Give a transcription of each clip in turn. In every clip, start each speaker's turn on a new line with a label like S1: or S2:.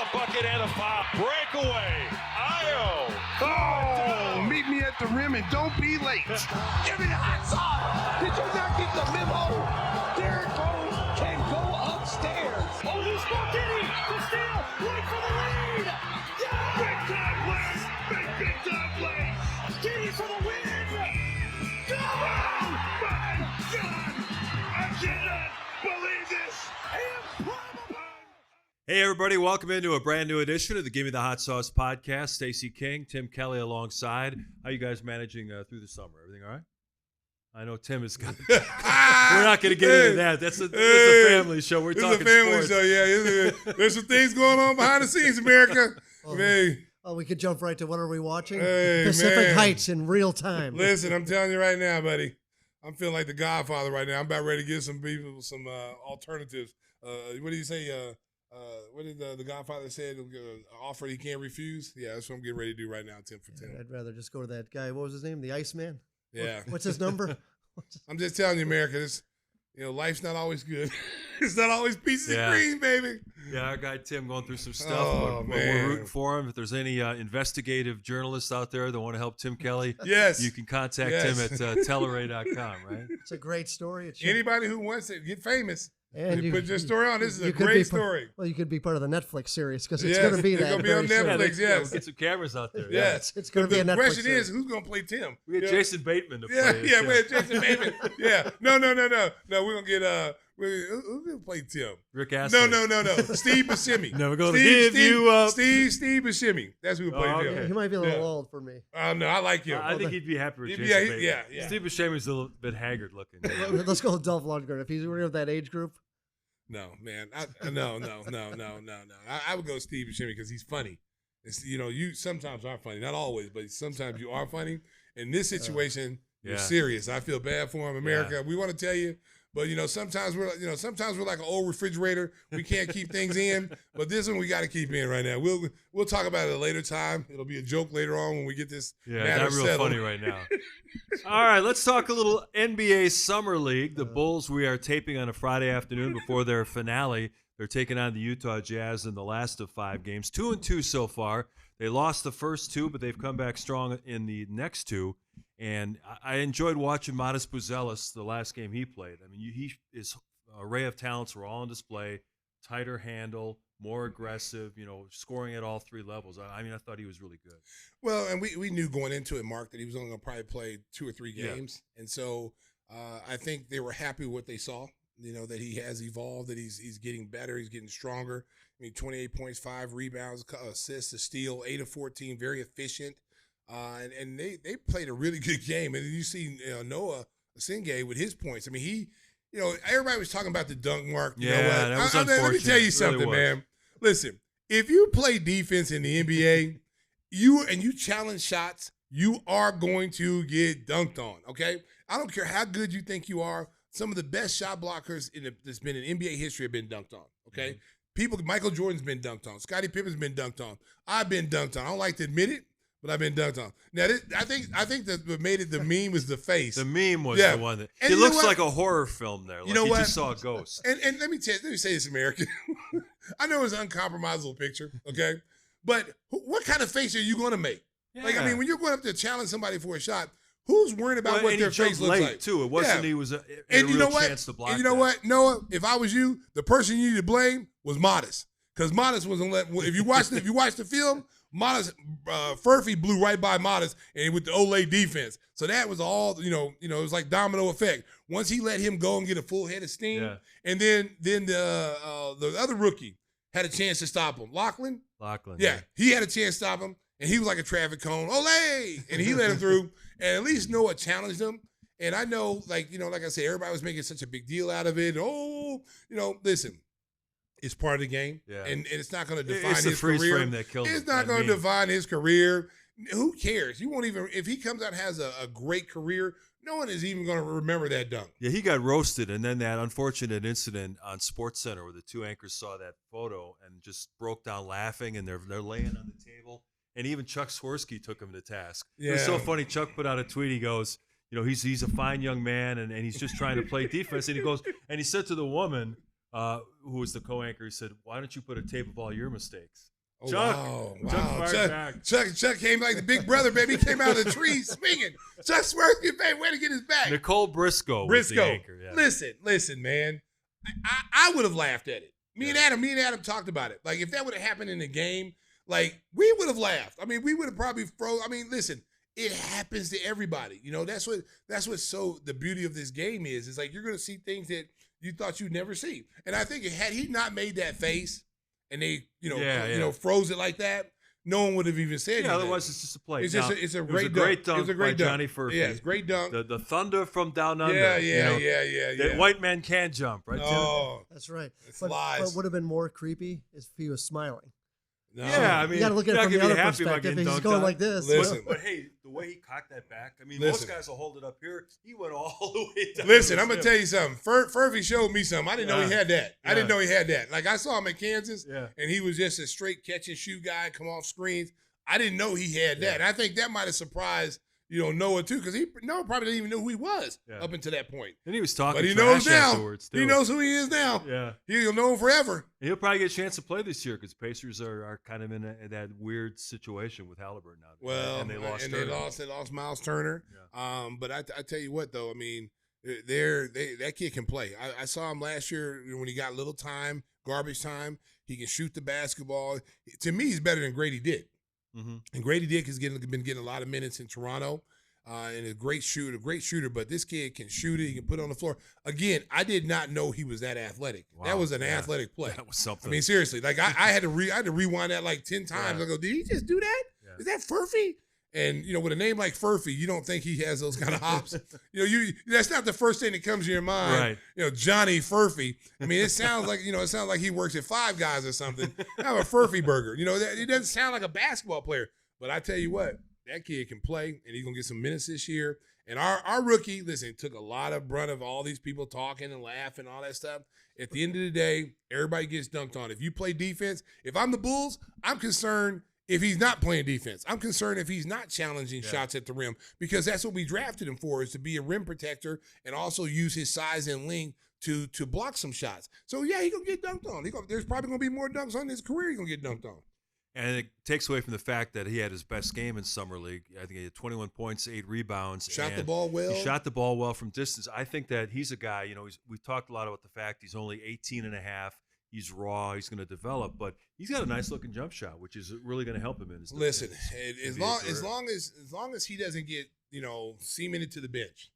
S1: a bucket and a foul. Breakaway. Io.
S2: Oh, meet me at the rim and don't be late.
S3: Give me the hot sauce. Did you not get the memo? Derek Rose can go upstairs.
S4: Oh, he's got Giddey. The steal. Right for the lead. Yeah!
S2: Big time plays. Big time plays.
S4: Giddey for the win. Go!
S2: Oh, my God. I cannot believe this.
S4: Improbable.
S5: Hey, everybody. Welcome into a brand new edition of the Gimme the Hot Sauce podcast. Stacey King, Tim Kelley alongside. How you guys managing through the summer? Everything all right? I know Tim is good. We're not going to get into that. That's a family show. We're talking
S6: It's a family
S5: sports.
S6: show, yeah. There's some things going on behind the scenes, America.
S7: Oh, we could jump right to what are we watching?
S6: Hey,
S7: Pacific
S6: man.
S7: Heights in real time.
S6: Listen, I'm telling you right now, buddy. I'm feeling like the Godfather right now. I'm about ready to give some people some alternatives. What do you say? What did the Godfather say? Offer he can't refuse? Yeah, that's what I'm getting ready to do right now, 10 for 10.
S7: I'd rather just go to that guy. What was his name? The Iceman?
S6: Yeah.
S7: What's his number?
S6: I'm just telling you, America, life's not always good. It's not always peaches and cream, baby.
S5: Yeah, our guy Tim going through some stuff.
S6: Oh,
S5: We're
S6: man.
S5: rooting for him. If there's any investigative journalists out there that want to help Tim Kelley,
S6: Yes.
S5: you can contact
S6: Yes.
S5: him at Tellurray.com, right?
S7: It's a great story. It should-
S6: Anybody who wants to get famous,
S7: and
S6: you put your story on. This is a
S7: you could
S6: great
S7: be
S6: story.
S7: Well, you could be part of the Netflix series because it's
S6: Yes,
S7: going to be
S6: it's
S7: that.
S6: gonna be on
S7: very soon.
S6: Netflix, yes.
S5: Get some cameras out there.
S6: Yes.
S7: It's going to be a
S6: The
S7: Netflix
S6: question
S7: series.
S6: is, who's going to play Tim?
S5: We had Jason Bateman to play.
S6: Yeah,
S5: Tim.
S6: we had Jason Bateman. Yeah. No, we're going to get, who's going to play Tim?
S5: Rick Astley.
S6: No. Steve Buscemi.
S5: Never gonna give you up.
S6: Steve Buscemi. That's who played
S5: Oh,
S6: Tim.
S5: okay.
S7: He might be a little old for me.
S6: No, I like him.
S5: I think he'd be happy with
S6: He'd
S5: Jason
S6: be-
S5: Bateman.
S6: yeah.
S5: Steve Buscemi's a little bit haggard looking.
S7: Let's go with Dolph Lundgren. If he's of that age group.
S6: No, man. No. I would go Steve Buscemi because he's funny. It's, you sometimes are funny. Not always, but sometimes you are funny. In this situation, you're serious. I feel bad for him, America. We want to tell you, but sometimes we're like an old refrigerator. We can't keep things in, but this one we got to keep in right now. We'll talk about it at a later time. It'll be a joke later on when we get this.
S5: Yeah,
S6: matter
S5: not real
S6: settled.
S5: funny right now. All right, let's talk a little NBA Summer League. The Bulls, we are taping on a Friday afternoon before their finale. They're taking on the Utah Jazz in the last of 5 games. 2-2 so far. They lost the first 2, but they've come back strong in the next 2. And I enjoyed watching Modest Buzelis the last game he played. I mean, his array of talents were all on display. Tighter handle, more aggressive, scoring at all 3 levels. I mean, I thought he was really good.
S6: Well, and we knew going into it, Mark, that he was only going to probably play 2 or 3 games. Yeah. And so I think they were happy with what they saw, that he has evolved, that he's getting better, he's getting stronger. I mean, 28 points, 5 rebounds, assists, a steal, 8 of 14, very efficient. And they played a really good game. And then you see Noa Essengue with his points. I mean, he, everybody was talking about the dunk mark. You know what?
S5: That was unfortunate.
S6: Let me tell you something, man. Listen, if you play defense in the NBA, you challenge shots, you are going to get dunked on, okay? I don't care how good you think you are. Some of the best shot blockers that's been in NBA history have been dunked on, okay? Mm-hmm. Michael Jordan's been dunked on. Scottie Pippen's been dunked on. I've been dunked on. I don't like to admit it, but I've been dunked on. Now, I think that what made it the meme was the face.
S5: The meme was the one that
S6: and
S5: it looks like a horror film there. Like
S6: you know what?
S5: just saw a ghost.
S6: And let me say this, American. I know it's an uncompromisable picture, okay? But what kind of face are you going to make?
S5: Yeah.
S6: Like, I mean, when you're going up to challenge somebody for a shot, who's worrying about what their face looks like?
S5: Too. It wasn't he was a real chance to block.
S6: And you know what, Noah? If I was you, the person you need to blame was Modest, because Modest wasn't let. If you watch the film, Modest Furphy blew right by Modest and with the Olay defense. So that was all. It was like domino effect. Once he let him go and get a full head of steam, and then the other rookie had a chance to stop him. Lachlan. Yeah, he had a chance to stop him. And he was like a traffic cone, Olay! And he let him through. And at least Noah challenged him. And I know, like I said, everybody was making such a big deal out of it. Listen, it's part of the game. Yeah. And it's not going to define his career. It's the freeze frame that killed him. It's not going to define his career. Who cares? You won't even, if he comes out and has a great career, no one is even going to remember that dunk.
S5: Yeah, he got roasted. And then that unfortunate incident on SportsCenter where the 2 anchors saw that photo and just broke down laughing, and they're laying on the table. And even Chuck Swirsky took him to task. Yeah. It was so funny. Chuck put out a tweet. He goes, he's a fine young man, and he's just trying to play defense. And he goes, and he said to the woman who was the co-anchor, he said, "Why don't you put a tape of all your mistakes?"
S6: Oh,
S5: Chuck.
S6: wow.
S5: Chuck fired back.
S6: Chuck came like the big brother, baby. He came out of the tree swinging. Chuck Swirsky, baby, way to get his back.
S5: Nicole Briscoe was the anchor. Yeah.
S6: Listen, man. I would have laughed at it. Me and Adam talked about it. Like, if that would have happened in the game, like, we would have laughed. I mean, we would have probably froze. I mean, listen, it happens to everybody. You know, that's what so the beauty of this game is. It's like you're going to see things that you thought you'd never see. And I think had he not made that face and they, froze it like that, no one would have even said anything.
S5: Otherwise it's just a play.
S6: It's a great dunk.
S5: It was a great dunk by Johnny Furphy.
S6: Yeah, it's a great dunk.
S5: The thunder from down under.
S6: Yeah.
S5: The white man can jump, right?
S6: Oh,
S7: That's right.
S6: It's
S7: But
S6: lies.
S7: would have been more creepy if he was smiling.
S6: No.
S5: Yeah, I mean,
S7: You got to look at it
S5: you're
S7: from the
S5: not gonna
S7: other
S5: be happy about
S7: perspective.
S5: getting
S7: He's
S5: dunked
S7: going
S5: on.
S7: like this.
S6: Listen.
S5: But hey, the way he cocked that back, I mean,
S6: Listen.
S5: most guys will hold it up here. He went all the way down.
S6: Listen, I'm gonna tell you something. Furphy showed me something. I didn't know he had that.
S5: Yeah.
S6: I didn't know he had that. Like, I saw him at Kansas,
S5: Yeah.
S6: and he was just a straight catch and shoot guy, come off screens. I didn't know he had that. And I think that might have surprised Noah too, because Noah probably didn't even know who he was up until that point.
S5: And he was talking
S6: But he
S5: trash
S6: knows now.
S5: afterwards, too.
S6: He knows who he is now.
S5: Yeah.
S6: He'll know him forever.
S5: And he'll probably get a chance to play this year because Pacers are kind of in that weird situation with Halliburton now.
S6: Well,
S5: and they lost
S6: they lost Miles Turner.
S5: Yeah.
S6: But I tell you what, though, I mean, that kid can play. I saw him last year when he got little time, garbage time. He can shoot the basketball. To me, he's better than Grady Dick.
S5: Mm-hmm.
S6: And Grady Dick has been getting a lot of minutes in Toronto, and a great shooter. But this kid can shoot it. He can put it on the floor. Again, I did not know he was that athletic.
S5: Wow.
S6: That was an athletic play.
S5: That was something.
S6: I mean, seriously, like I had to rewind that like 10 times.
S5: Yeah.
S6: I go, did he just do that?
S5: Yeah.
S6: Is that Furphy? And with a name like Furphy, you don't think he has those kind of hops. That's not the first thing that comes to your mind.
S5: Right.
S6: Johnny Furphy. I mean, it sounds like he works at Five Guys or something. Have a Furphy burger. It doesn't sound like a basketball player. But I tell you what, that kid can play, and he's gonna get some minutes this year. And our rookie, listen, took a lot of brunt of all these people talking and laughing, all that stuff. At the end of the day, everybody gets dunked on. If you play defense, if I'm the Bulls, I'm concerned if he's not playing defense. I'm concerned if he's not challenging shots at the rim, because that's what we drafted him for, is to be a rim protector and also use his size and length to block some shots. So, yeah, he's going to get dunked on. There's probably going to be more dunks on his career he's going to get dunked on.
S5: And it takes away from the fact that he had his best game in Summer League. I think he had 21 points, 8 rebounds.
S6: Shot the ball well.
S5: He shot the ball well from distance. I think that he's a guy, we've talked a lot about the fact he's only 18 and a half. He's raw. He's going to develop, but he's got a nice looking jump shot, which is really going to help him in his.
S6: Listen, as long as he doesn't get cemented to the bench.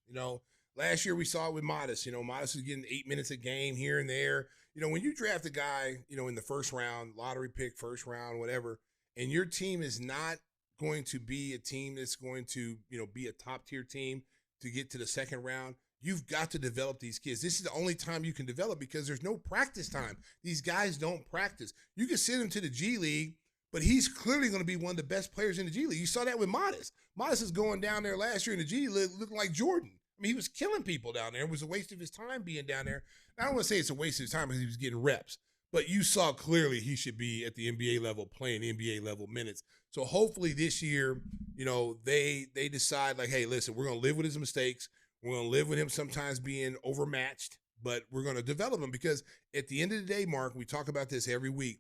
S6: Last year we saw it with Modest. Modest was getting 8 minutes a game here and there. When you draft a guy, in the first round, lottery pick, first round, whatever, and your team is not going to be a team that's going to be a top tier team to get to the second round. You've got to develop these kids. This is the only time you can develop, because there's no practice time. These guys don't practice. You can send him to the G League, but he's clearly going to be one of the best players in the G League. You saw that with Modest. Modest is going down there last year in the G League looking like Jordan. I mean, he was killing people down there. It was a waste of his time being down there. I don't want to say it's a waste of his time because he was getting reps, but you saw clearly he should be at the NBA level, playing NBA level minutes. So hopefully this year, they decide like, hey, listen, we're going to live with his mistakes. We're going to live with him sometimes being overmatched, but we're going to develop him, because at the end of the day, Mark, we talk about this every week.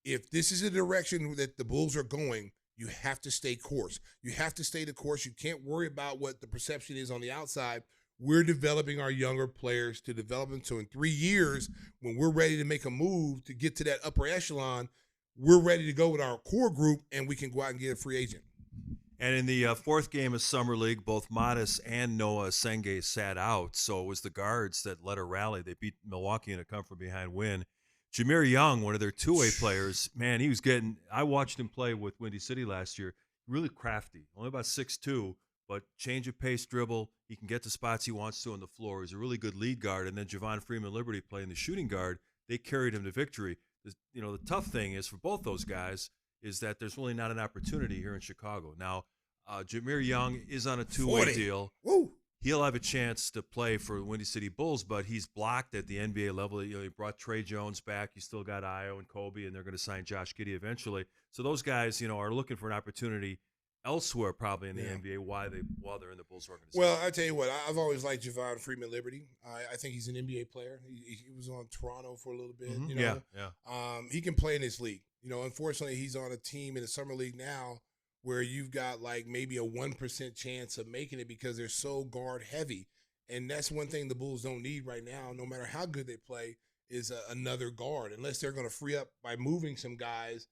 S6: If this is the direction that the Bulls are going, you have to stay course. You have to stay the course. You can't worry about what the perception is on the outside. We're developing our younger players to develop them. So in 3 years, when we're ready to make a move to get to that upper echelon, we're ready to go with our core group, and we can go out and get a free agent.
S5: And in the fourth game of Summer League, both Modest and Noa Essengue sat out, so it was the guards that led a rally. They beat Milwaukee in a come-from-behind win. Jameer Young, one of their two-way players, man, he was getting – I watched him play with Windy City last year. Really crafty, only about 6'2", but change of pace dribble. He can get the spots he wants to on the floor. He's a really good lead guard. And then Javon Freeman-Liberty playing the shooting guard. They carried him to victory. The tough thing is for both those guys is that there's really not an opportunity here in Chicago. Now, Jameer Young is on a two-way deal.
S6: Woo.
S5: He'll have a chance to play for the Windy City Bulls, but he's blocked at the NBA level. He brought Trey Jones back. You still got Io and Kobe, and they're going to sign Josh Giddey eventually. So those guys, are looking for an opportunity elsewhere probably in the NBA while they're in the Bulls organization.
S6: Well, I tell you what, I've always liked Javon Freeman-Liberty. I think he's an NBA player. He was on Toronto for a little bit.
S5: Mm-hmm.
S6: He can play in this league. Unfortunately, he's on a team in the summer league now where you've got like maybe a 1% chance of making it because they're so guard heavy. And that's one thing the Bulls don't need right now, no matter how good they play, is another guard, unless they're going to free up by moving some guys.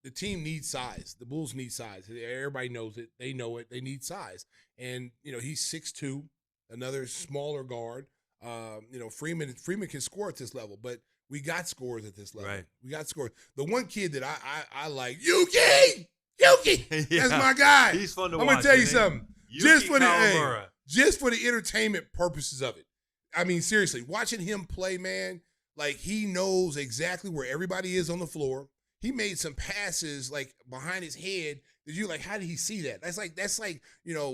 S6: The team needs size. The Bulls need size. Everybody knows it. They know it. They need size. And, he's 6'2", another smaller guard. Freeman can score at this level, but we got scores at this level.
S5: Right.
S6: We got scores. The one kid that I like, Yuki!
S5: Yeah.
S6: That's my guy.
S5: He's fun to watch.
S6: I'm going to tell you something.
S5: Yuki Kawamura.
S6: Just for the entertainment purposes of it. I mean, seriously, watching him play, man, like he knows exactly where everybody is on the floor. He made some passes like behind his head that you like, how did he see that? That's like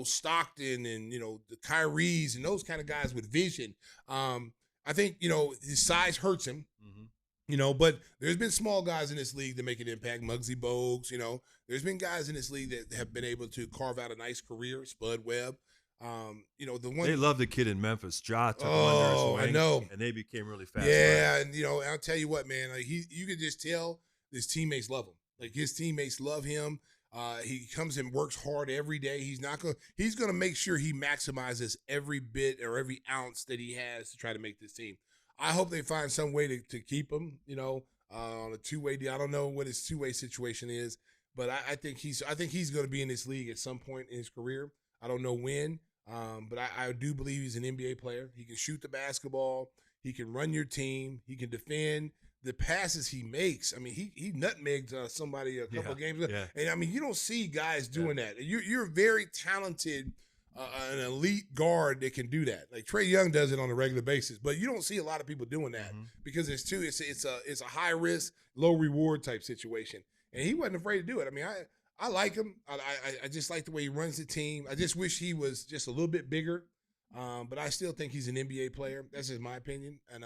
S6: Stockton and, the Kyries and those kind of guys with vision. I think, his size hurts him, but there's been small guys in this league that make an impact. Muggsy Bogues, there's been guys in this league that have been able to carve out a nice career. Spud Webb. The one
S5: they love the kid in Memphis. Ja took him under his wing,
S6: I know,
S5: and they became really fast.
S6: Yeah, and I'll tell you what, man, like you could just tell his teammates love him. Like his teammates love him. He comes and works hard every day. He's gonna make sure he maximizes every bit or every ounce that he has to try to make this team. I hope they find some way to keep him, on a two-way deal. I don't know what his two-way situation is, but I think he's going to be in this league at some point in his career. I don't know when, but I do believe he's an NBA player. He can shoot the basketball. He can run your team. He can defend. The passes he makes, I mean, he nutmegged somebody a couple of games ago.
S5: Yeah.
S6: And, I mean, you don't see guys doing that. You're very talented, an elite guard that can do that. Like Trae Young does it on a regular basis, but you don't see a lot of people doing that because it's a high risk, low reward type situation. And he wasn't afraid to do it. I mean, I like him. I just like the way he runs the team. I just wish he was just a little bit bigger, but I still think he's an NBA player. That's just my opinion. And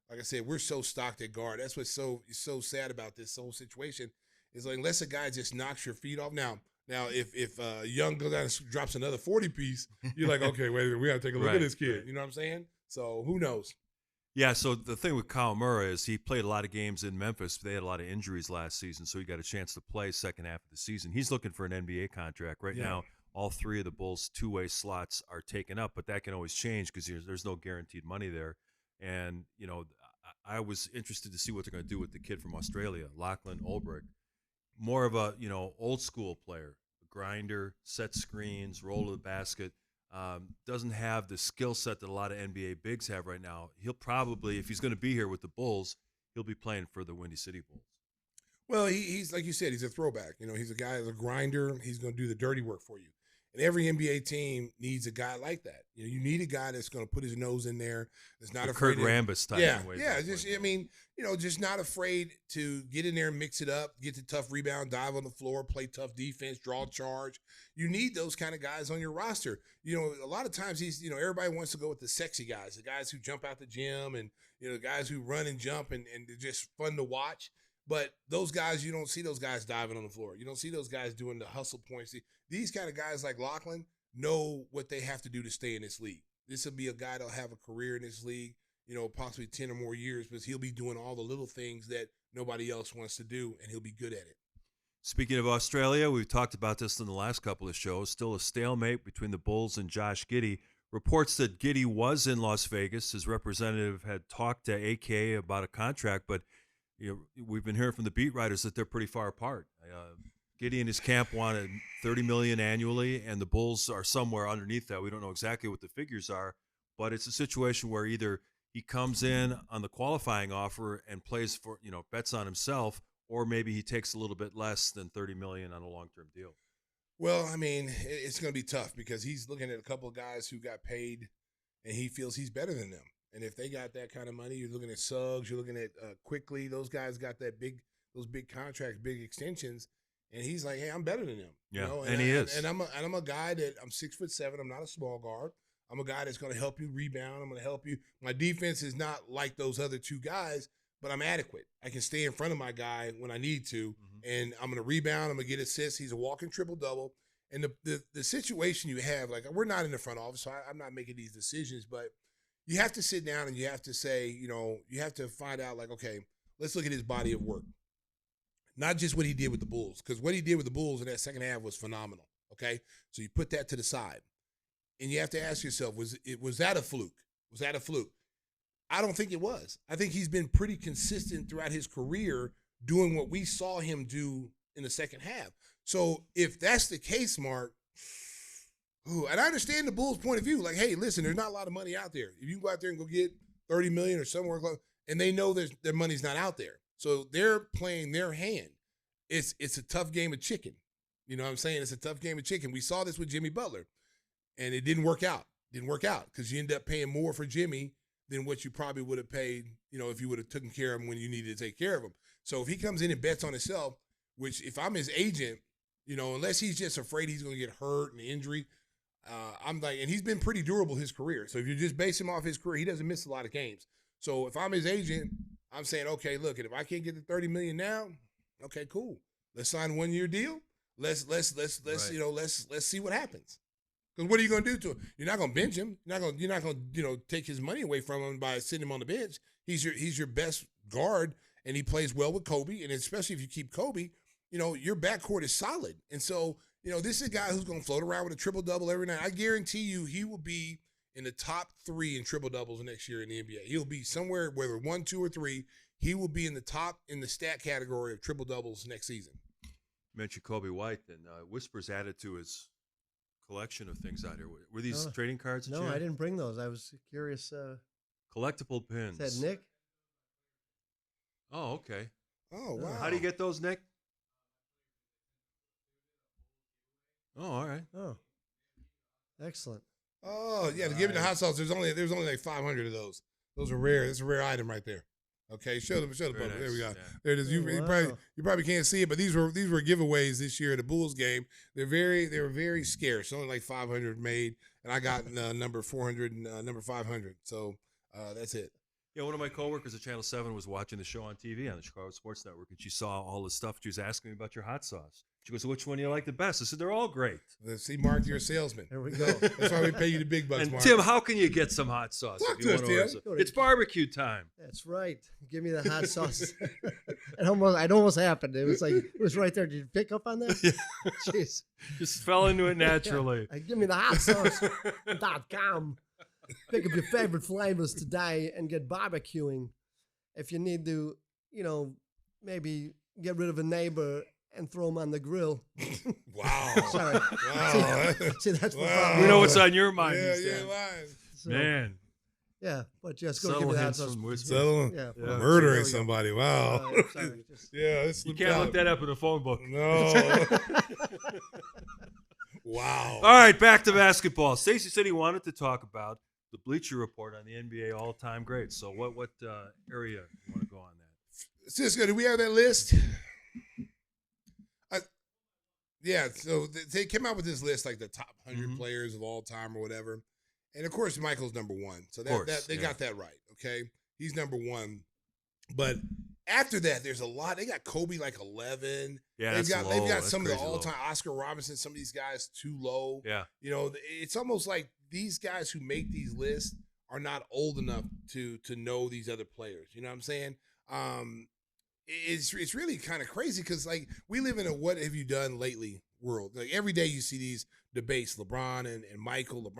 S6: like I said, we're so stocked at guard. That's what's so sad about this whole situation is like unless a guy just knocks your feet off. Now if Young goes down and drops another 40 piece, you're like, okay, wait a minute, we got to take a look at this kid. Right. You know what I'm saying? So who knows?
S5: Yeah, so the thing with Kawamura is he played a lot of games in Memphis. They had a lot of injuries last season, so he got a chance to play second half of the season. He's looking for an NBA contract. Right now, all three of the Bulls' two-way slots are taken up, but that can always change because there's no guaranteed money there. And, I was interested to see what they're going to do with the kid from Australia, Lachlan Olbrich. More of a, old school player, a grinder, set screens, roll to the basket. Doesn't have the skill set that a lot of NBA bigs have right now. He'll probably, if he's going to be here with the Bulls, he'll be playing for the Windy City Bulls.
S6: Well, he's like you said, he's a throwback. He's a guy that's a grinder. He's going to do the dirty work for you. And every NBA team needs a guy like that. You need a guy that's going to put his nose in there. That's not afraid.
S5: Kurt Rambis type.
S6: Just not afraid to get in there and mix it up, get the tough rebound, dive on the floor, play tough defense, draw charge. You need those kind of guys on your roster. A lot of times everybody wants to go with the sexy guys, the guys who jump out the gym and, the guys who run and jump and they're just fun to watch. But those guys, you don't see those guys diving on the floor. You don't see those guys doing the hustle points. These kind of guys like Lachlan know what they have to do to stay in this league. This will be a guy that'll have a career in this league, possibly 10 or more years, because he'll be doing all the little things that nobody else wants to do, and he'll be good at it.
S5: Speaking of Australia, we've talked about this in the last couple of shows. Still a stalemate between the Bulls and Josh Giddey. Reports that Giddey was in Las Vegas. His representative had talked to AK about a contract, but we've been hearing from the beat writers that they're pretty far apart. Giddey and his camp wanted $30 million annually, and the Bulls are somewhere underneath that. We don't know exactly what the figures are, but it's a situation where either he comes in on the qualifying offer and plays for, bets on himself, or maybe he takes a little bit less than $30 million on a long-term deal.
S6: Well, I mean, it's going to be tough because he's looking at a couple of guys who got paid, and he feels he's better than them. And if they got that kind of money, you're looking at Suggs, you're looking at Quickly. Those guys got those big contracts, big extensions, and he's like, "Hey, I'm better than them."
S5: Yeah, and he is.
S6: And I'm a guy that I'm 6'7". I'm not a small guard. I'm a guy that's going to help you rebound. I'm going to help you. My defense is not like those other two guys, but I'm adequate. I can stay in front of my guy when I need to, and I'm going to rebound. I'm going to get assists. He's a walking triple-double. And the situation you have, like, we're not in the front office, so I'm not making these decisions, but you have to sit down and you have to say, you have to find out, like, okay, let's look at his body of work. not just what he did with the Bulls, because what he did with the Bulls in that second half was phenomenal. Okay, so you put that to the side, and you have to ask yourself, was that a fluke? Was that a fluke? I don't think it was. I think he's been pretty consistent throughout his career doing what we saw him do in the second half. So if that's the case, Mark, and I understand the Bulls' point of view. Like, hey, listen, there's not a lot of money out there. If you can go out there and go get $30 million or somewhere close, and they know their money's not out there, so they're playing their hand. It's a tough game of chicken. You know what I'm saying? It's a tough game of chicken. We saw this with Jimmy Butler, and it didn't work out. Didn't work out because you end up paying more for Jimmy than what you probably would have paid, if you would have taken care of him when you needed to take care of him. So if he comes in and bets on himself, which if I'm his agent, unless he's just afraid he's going to get hurt and injury, I'm like, and he's been pretty durable his career. So if you just base him off his career, he doesn't miss a lot of games. So if I'm his agent, I'm saying, okay, look, if I can't get the $30 million now, okay, cool. Let's sign a 1-year deal. Let's see what happens. Because what are you going to do to him? You're not going to bench him. You're not going to take his money away from him by sitting him on the bench. He's your best guard, and he plays well with Kobe. And especially if you keep Kobe, your backcourt is solid. And so, this is a guy who's going to float around with a triple-double every night. I guarantee you he will be in the top 3 in triple-doubles next year in the NBA. He'll be somewhere, whether 1, 2, or 3, he will be in the top in the stat category of triple-doubles next season.
S5: You mentioned Kobe White, and Whispers added to his collection of things out here. Were these trading cards?
S7: No, I didn't bring those. I was curious.
S5: Collectible pins.
S7: Is that Nick?
S5: Oh, okay.
S6: Oh, wow.
S5: How do you get those, Nick? Oh, all right.
S7: Oh, excellent.
S6: Oh, yeah. To give me the hot sauce, there's only like 500 of those. Those are rare. It's a rare item right there. Okay, show the public.
S5: Nice.
S6: There we go.
S5: Yeah.
S6: There it is. You probably can't see it, but these were giveaways this year at the Bulls game. They were very scarce. Only like 500 made, and I got number 400 and number 500. So that's it.
S5: Yeah, one of my coworkers at Channel 7 was watching the show on TV on the Chicago Sports Network, and she saw all the stuff. She was asking me about your hot sauce. She goes, which one do you like the best? I said, they're all great.
S6: See, Mark, you're a salesman.
S7: There we go.
S6: That's why we pay you the big bucks,
S5: And
S6: Mark.
S5: Tim, how can you get some hot sauce?
S6: Talk
S5: if you
S6: to us,
S5: want to order
S6: Tim.
S5: some? It's barbecue time.
S7: That's right. Give me the hot sauce. It almost happened. It was right there. Did you pick up on that?
S5: Yeah.
S7: Jeez.
S5: Just fell into it naturally.
S7: Give me the hot sauce.com. Pick up your favorite flavors today and get barbecuing. If you need to, maybe get rid of a neighbor and throw him on the grill.
S6: Wow.
S7: Sorry.
S6: Wow.
S7: See, that's the
S6: Wow.
S7: problem.
S5: We know what's on your mind.
S6: Yeah,
S5: these
S6: yeah,
S5: days.
S6: lying.
S7: So,
S5: Man.
S7: Yeah, but just go
S5: Subtle
S7: give me the hot
S5: hints
S7: sauce.
S5: from Whispers.
S6: Settling.
S7: Yeah.
S5: Yeah.
S7: There
S6: Murdering
S7: we go.
S6: somebody. Wow.
S7: Sorry, just-
S6: Yeah, it's
S5: You
S6: slipped
S5: can't
S6: out.
S5: look that up in the phone book.
S6: No. Wow.
S5: All right, back to basketball. Stacey said he wanted to talk about the Bleacher Report on the NBA all-time greats. So what area you want to go on that?
S6: Cisco, do we have that list? Yeah, so they came out with this list, like the top 100 players of all time or whatever. And, of course, Michael's number 1. So they got that right, okay? He's number 1. But after that, there's a lot. They got Kobe like 11.
S5: Yeah,
S6: they've got
S5: That's
S6: some of the
S5: crazy low.
S6: all-time Oscar Robinson, some of these guys too low.
S5: Yeah.
S6: It's almost like these guys who make these lists are not old enough to know these other players. You know what I'm saying? It's really kind of crazy because, like, we live in a what have you done lately world. Like, every day you see these debates, LeBron and Michael.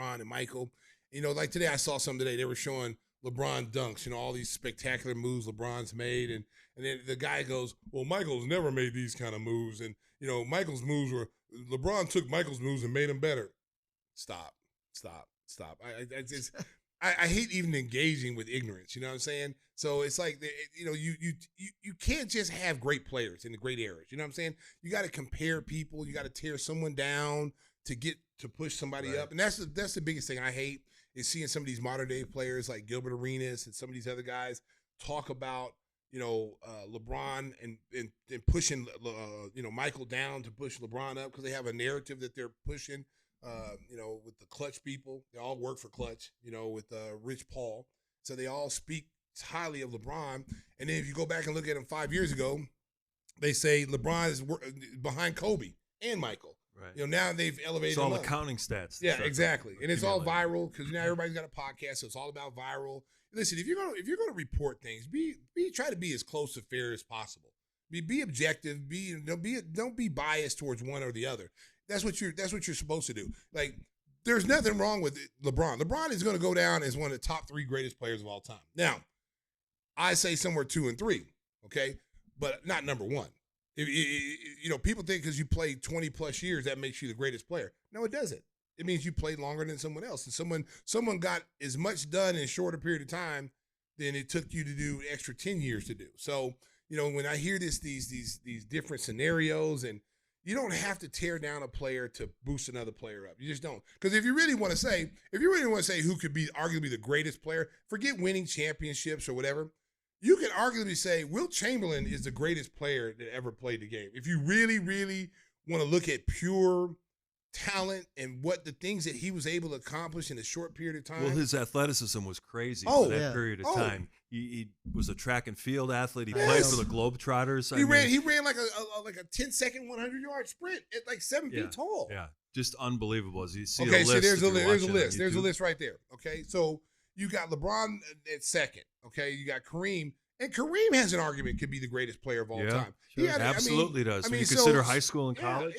S6: Like today I saw something today. They were showing LeBron dunks, all these spectacular moves LeBron's made. And then the guy goes, well, Michael's never made these kind of moves. And, Michael's moves were – LeBron took Michael's moves and made them better. Stop. I hate even engaging with ignorance. You know what I'm saying? So it's like, you can't just have great players in the great eras. You know what I'm saying? You got to compare people. You got to tear someone down to push somebody up. And that's the biggest thing I hate is seeing some of these modern day players like Gilbert Arenas and some of these other guys talk about, LeBron and pushing, Michael down to push LeBron up because they have a narrative that they're pushing. With the Clutch people, they all work for Clutch, with Rich Paul. So they all speak highly of LeBron. And then if you go back and look at him 5 years ago, they say LeBron is behind Kobe and Michael.
S5: Right.
S6: Now they've elevated
S5: It's all
S6: him up.
S5: accounting stats.
S6: Yeah, exactly. And it's all
S5: accumulate.
S6: viral because now everybody's got a podcast, so it's all about viral. Listen, if you're gonna report things, try to be as close to fair as possible. Be objective. Don't be biased towards one or the other. That's what you're supposed to do. Like, there's nothing wrong with LeBron. LeBron is going to go down as one of the top 3 greatest players of all time. Now, I say somewhere 2 and 3, okay, but not number 1. People think because you played 20 plus years that makes you the greatest player. No, it doesn't. It means you played longer than someone else, and someone got as much done in a shorter period of time than it took you to do an extra 10 years to do. So, when I hear these different scenarios, and you don't have to tear down a player to boost another player up. You just don't. Because if you really want to say who could be arguably the greatest player, forget winning championships or whatever. You can arguably say Wilt Chamberlain is the greatest player that ever played the game. If you really, really want to look at pure talent and what the things that he was able to accomplish in a short period of time.
S5: Well, his athleticism was crazy for that period of time. He was a track and field athlete. He played for the Globetrotters.
S6: He ran like a 10-second 100-yard sprint at like 7 feet tall.
S5: Yeah, just unbelievable. As you see,
S6: okay, so there's a list. There's a list right there. Okay, so you got LeBron at second. Okay, you got Kareem. And Kareem has an argument could be the greatest player of all time.
S5: Sure. Absolutely does. When you consider high school and college.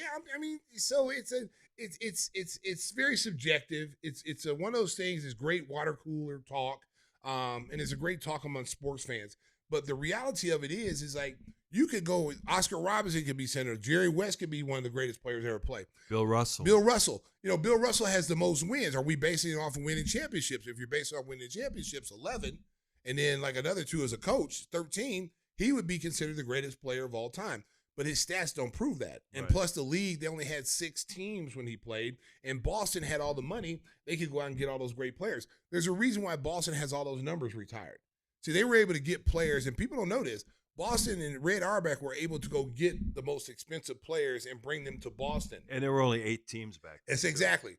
S6: So it's very subjective. It's one of those things. It's great water cooler talk, and it's a great talk among sports fans. But the reality of it is like you could go with Oscar Robertson could be center. Jerry West could be one of the greatest players ever play.
S5: Bill Russell.
S6: Bill Russell has the most wins. Are we basing it off of winning championships? If you're basing it off winning championships, 11. And then like another 2 as a coach, 13, he would be considered the greatest player of all time. But his stats don't prove that. And plus the league, they only had 6 teams when he played. And Boston had all the money. They could go out and get all those great players. There's a reason why Boston has all those numbers retired. See, they were able to get players, and people don't know this. Boston and Red Auerbach were able to go get the most expensive players and bring them to Boston.
S5: And there were only 8 teams back then.
S6: That's exactly.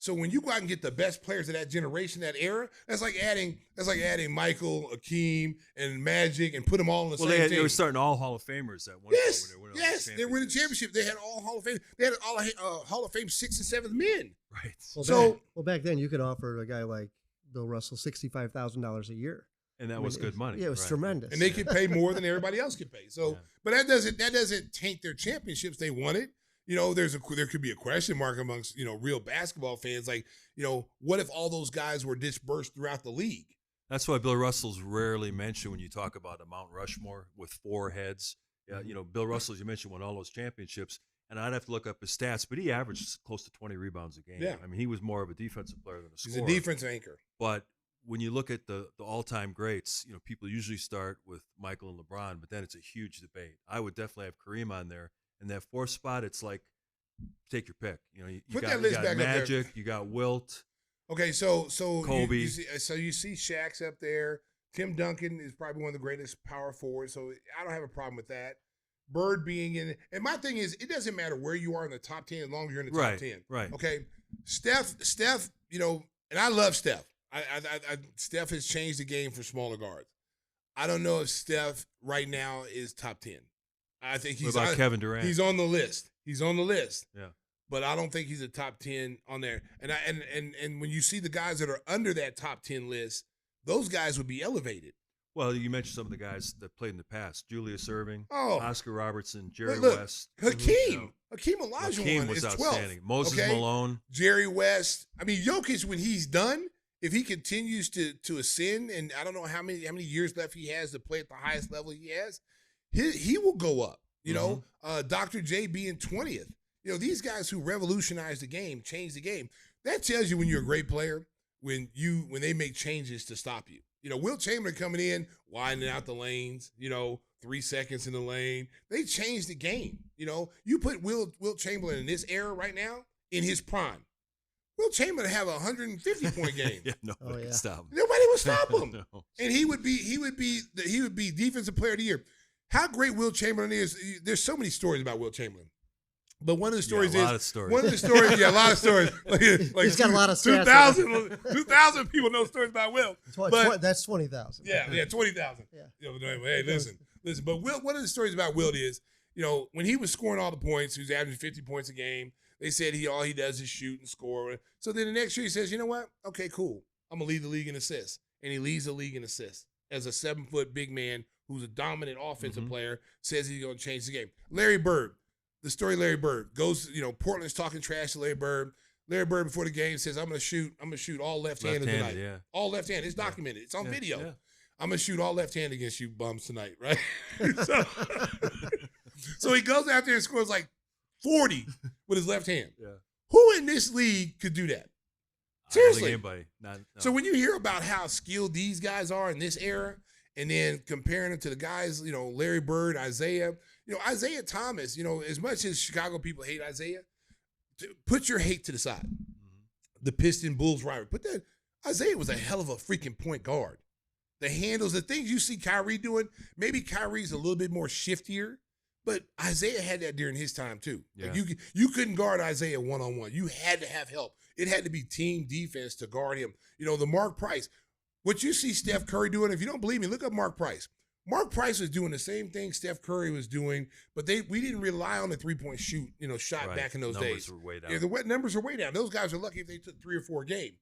S6: So when you go out and get the best players of that generation, that era, that's like adding Michael, Akeem, and Magic, and put them all in the same team.
S5: They were starting all Hall of Famers at one point.
S6: Yes, they were in the championship. They had all Hall of Fame. They had all Hall of Fame 6th and 7th men.
S5: Right.
S7: Well, back then you could offer a guy like Bill Russell $65,000 a year.
S5: And that was good money.
S7: Yeah, it was tremendous.
S6: And they could pay more than everybody else could pay. So, but that doesn't taint their championships. They won it. There could be a question mark amongst, real basketball fans. Like, what if all those guys were dispersed throughout the league?
S5: That's why Bill Russell's rarely mentioned when you talk about a Mount Rushmore with 4 heads. Yeah, Bill Russell, as you mentioned, won all those championships. And I'd have to look up his stats, but he averaged close to 20 rebounds a game.
S6: Yeah.
S5: I mean, he was more of a defensive player than a scorer.
S6: He's a defense anchor.
S5: But when you look at the all-time greats, people usually start with Michael and LeBron, but then it's a huge debate. I would definitely have Kareem on there. And that 4th spot, it's like, take your pick. You got Magic, you got Wilt.
S6: Okay, so
S5: Kobe.
S6: You see Shaq's up there. Tim Duncan is probably one of the greatest power forwards, so I don't have a problem with that. Bird being in, and my thing is, it doesn't matter where you are in the top 10 as long as you're in the top 10.
S5: Right.
S6: Okay. Steph, and I love Steph. Steph has changed the game for smaller guards. I don't know if Steph right now is top 10. I think he's
S5: what about Kevin Durant?
S6: He's on the list. Yeah. But I don't think he's a top 10 on there. And when you see the guys that are under that top 10 list, those guys would be elevated.
S5: Well, you mentioned some of the guys that played in the past: Julius Erving,
S6: Oh.
S5: Oscar Robertson, Jerry
S6: Look,
S5: West,
S6: Hakeem Olajuwon
S5: Hakeem was
S6: is 12th.
S5: outstanding. Moses Malone,
S6: Jerry West. I mean, Jokic, when he's done, if he continues to ascend, and I don't know how many years left he has to play at the highest level he has, he will go up. Dr. J being 20th. These guys who revolutionized the game, changed the game. That tells you when you're a great player, when they make changes to stop you. Wilt Chamberlain coming in, widening out the lanes, 3 seconds in the lane. They changed the game. You put Wilt Chamberlain in this era right now, in his prime. Wilt Chamberlain have a 150-point game.
S5: Nobody can stop him.
S6: Nobody would stop him.
S5: No.
S6: And he would be defensive player of the year. How great Wilt Chamberlain is. There's so many stories about Wilt Chamberlain. But one of the stories
S5: a lot of stories.
S6: One of the stories, a lot of stories. Like
S7: He's got a lot of stats.
S6: 2,000 people know stories about Wilt.
S7: That's 20,000.
S6: Yeah, 20,000.
S7: Yeah.
S6: Hey, listen. But Wilt, one of the stories about Wilt is, when he was scoring all the points, he was averaging 50 points a game. They said all he does is shoot and score. So then the next year he says, you know what? Okay, cool. I'm gonna lead the league in assists, and he leads the league in assists as a 7-foot big man who's a dominant offensive player, says he's going to change the game. Larry Bird, the story Larry Bird goes, Portland's talking trash to Larry Bird. Larry Bird before the game says, I'm going to shoot all left-handed tonight.
S5: Yeah.
S6: All left-handed. It's documented. It's on video.
S5: Yeah.
S6: I'm going to shoot all left-handed against you bums tonight, right? So he goes out there and scores like 40 with his left hand.
S5: Yeah.
S6: Who in this league could do that? Seriously.
S5: I don't think anybody. No.
S6: So when you hear about how skilled these guys are in this era, and then comparing them to the guys, Larry Bird, Isaiah, Isaiah Thomas, as much as Chicago people hate Isaiah, put your hate to the side. The Piston Bulls rivalry. Isaiah was a hell of a freaking point guard. The handles, the things you see Kyrie doing, maybe Kyrie's a little bit more shiftier, but Isaiah had that during his time too.
S5: Yeah.
S6: Like you couldn't guard Isaiah one-on-one. You had to have help. It had to be team defense to guard him. The Mark Price. What you see Steph Curry doing, if you don't believe me, look up Mark Price. Mark Price was doing the same thing Steph Curry was doing, but we didn't rely on the three-point shot back in those days.
S5: Numbers were way down.
S6: Yeah, the numbers are way down. Those guys are lucky if they took 3 or 4 a game.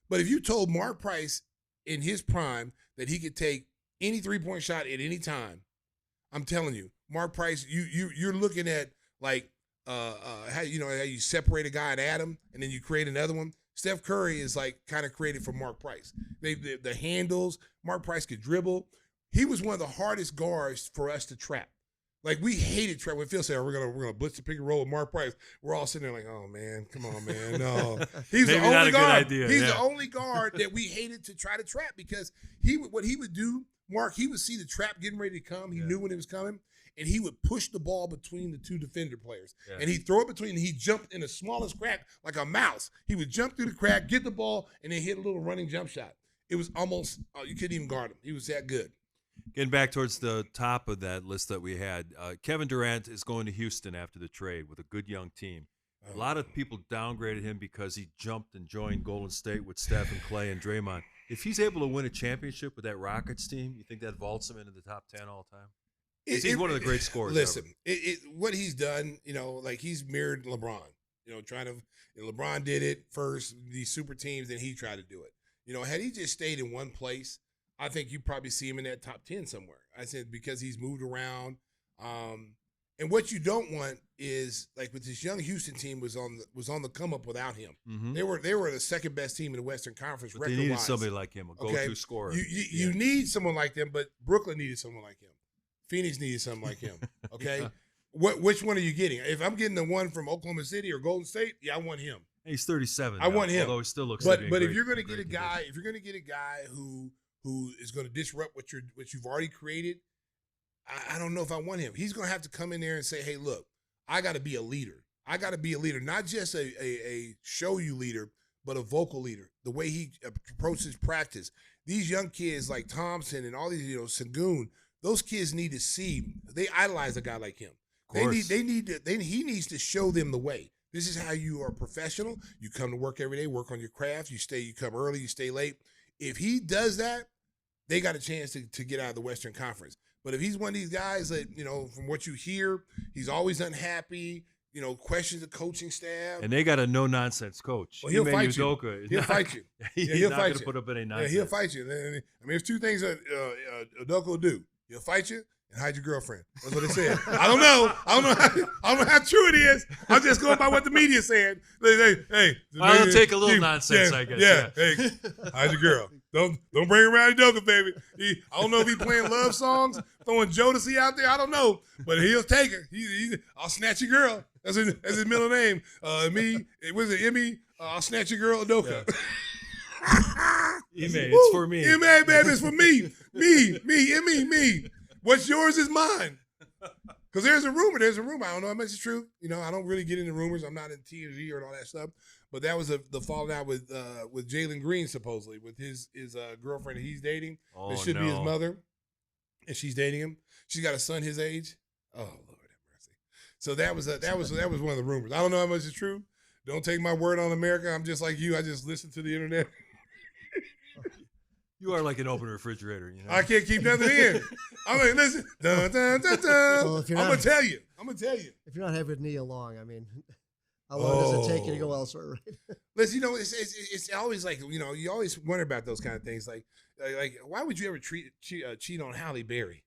S6: But if you told Mark Price in his prime that he could take any three-point shot at any time, I'm telling you, Mark Price, you're looking at like how you separate a guy at Adam and then you create another one. Steph Curry is like kind of created for Mark Price. The handles, Mark Price could dribble. He was one of the hardest guards for us to trap. Like we hated trap. When Phil said, we're gonna blitz the pick and roll with Mark Price, we're all sitting there like, oh man, come on, man. No. He's
S5: Maybe
S6: the only
S5: not a good
S6: guard.
S5: idea,
S6: He's
S5: yeah.
S6: the only guard that we hated to try to trap because what he would do, Mark, he would see the trap getting ready to come. He knew when it was coming. And he would push the ball between the two defender players. Yeah. And he'd throw it between, and he jumped in the smallest crack like a mouse. He would jump through the crack, get the ball, and then hit a little running jump shot. It was almost, you couldn't even guard him. He was that good.
S5: Getting back towards the top of that list that we had, Kevin Durant is going to Houston after the trade with a good young team. A lot of people downgraded him because he jumped and joined Golden State with Steph and Clay and Draymond. If he's able to win a championship with that Rockets team, you think that vaults him into the top 10 all time? He's one of the great scorers.
S6: Listen, what he's done, like he's mirrored LeBron. LeBron did it first, these super teams, and he tried to do it. Had he just stayed in one place, I think you probably see him in that top 10 somewhere. I said because he's moved around. And what you don't want is like with this young Houston team was on the come up without him. Mm-hmm. They were the second best team in the Western Conference.
S5: But they needed somebody like him, a go-to scorer.
S6: You need someone like them, but Brooklyn needed someone like him. Phoenix needed something like him. Okay, yeah. Which one are you getting? If I'm getting the one from Oklahoma City or Golden State, yeah, I want him.
S5: He's 37.
S6: I want him.
S5: Although he still looks.
S6: But if you're going to get a guy, who is going to disrupt what you've already created, I don't know if I want him. He's going to have to come in there and say, hey, look, I got to be a leader. I got to be a leader, not just a show you leader, but a vocal leader. The way he approaches practice. These young kids like Thompson and all these, Sengun. Those kids need to see. They idolize a guy like him. He needs to show them the way. This is how you are a professional. You come to work every day, work on your craft. You come early, you stay late. If he does that, they got a chance to get out of the Western Conference. But if he's one of these guys that, from what you hear, he's always unhappy, questions the coaching staff.
S5: And they got a no-nonsense coach.
S6: Well, he'll fight you. He'll fight you.
S5: He'll fight you. Put up any nonsense.
S6: Yeah, he'll fight you. I mean, there's two things that Udoka will do. He'll fight you and hide your girlfriend. That's what they said. I don't know how true it is. I'm just going by what the media said. Hey,
S5: I'll take a little nonsense, I guess.
S6: Yeah. Hey, hide your girl. Don't bring around Udoka, baby. I don't know if he's playing love songs, throwing Jodeci out there. I don't know, but he'll take her. I'll snatch your girl. That's his middle name. Emmy? I'll snatch your girl, Udoka.
S5: Yeah. It's for me.
S6: Emmy, baby, it's for me. Me. What's yours is mine. Because there's a rumor. I don't know how much is true. I don't really get into rumors. I'm not in TMZ or all that stuff. But that was the falling out with Jalen Green, supposedly, with his girlfriend that he's dating.
S5: Oh,
S6: that should be his mother. And she's dating him. She's got a son his age. Oh, Lord have mercy. So that was one of the rumors. I don't know how much is true. Don't take my word on America. I'm just like you. I just listen to the internet.
S5: You are like an open refrigerator,
S6: I can't keep nothing in. I'm like, listen. Dun, dun, dun, dun. Well, I'm going to tell you.
S7: If you're not having Nia Long, I mean, how long does it take you to go elsewhere, right?
S6: Listen, it's always like, you always wonder about those kind of things. Like why would you ever cheat on Halle Berry?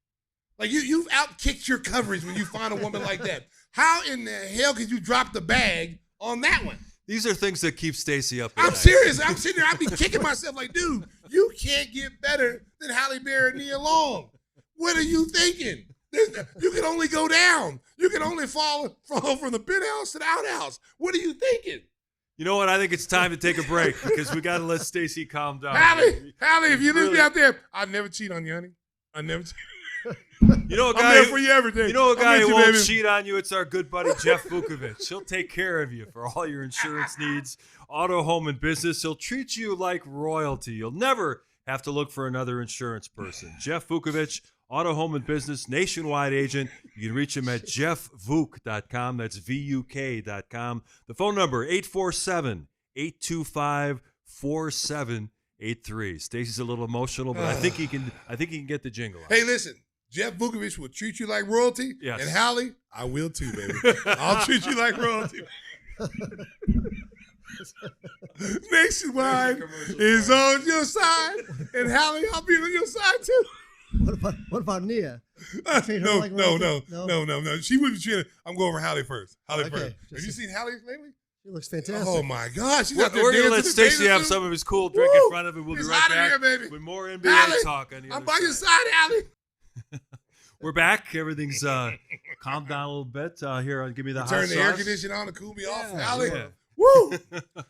S6: Like you've outkicked your coverage when you find a woman like that. How in the hell could you drop the bag on that one?
S5: These are things that keep Stacey up.
S6: I'm serious. I'm sitting there. I'd be kicking myself like, dude, you can't get better than Halle Berry and Nia Long. What are you thinking? You can only go down. You can only fall from the penthouse to the outhouse. What are you thinking?
S5: You know what? I think it's time to take a break because we got to let Stacey calm down.
S6: Halle, if you listen out there, I'd never cheat on you, honey. I'd never cheat.
S5: You know a guy.
S6: I'm there for you every day.
S5: You know a guy who won't
S6: baby.
S5: cheat on you? It's our good buddy Jeff Vukovich. He'll take care of you for all your insurance needs, auto, home, and business. He'll treat you like royalty. You'll never have to look for another insurance person. Jeff Vukovich, auto, home, and business, nationwide agent. You can reach him at jeffvuk.com. That's VUK.com. The phone number, 847-825-4783. Stacey's a little emotional, but I think he can get the jingle out.
S6: Hey, listen. Jeff Vukovich will treat you like royalty.
S5: Yes.
S6: And Halle, I will too, baby. I'll treat you like royalty. Nationwide is on your side. And Halle, I'll be on your side too.
S7: What about Nia?
S6: No. She would be treated. I'm going for Halle first. Halle
S7: Okay,
S6: first. Have you seen Halle lately?
S7: She looks fantastic.
S6: Oh my God, she's out there
S5: We're going to
S6: dancing
S5: let
S6: to
S5: Stacey
S6: Dana
S5: have
S6: too.
S5: some of his cool drink in front of him. We'll be
S6: It's
S5: right
S6: hot in
S5: back
S6: here, baby.
S5: with more NBA
S6: Halle,
S5: talk on the
S6: I'm
S5: other
S6: by your
S5: side.
S6: side, Halle.
S5: We're back. Everything's calmed down a little bit here on Give Me the Hot
S6: Turn the
S5: Sauce.
S6: air conditioner on to cool me off, Halle.
S5: yeah.
S6: Woo!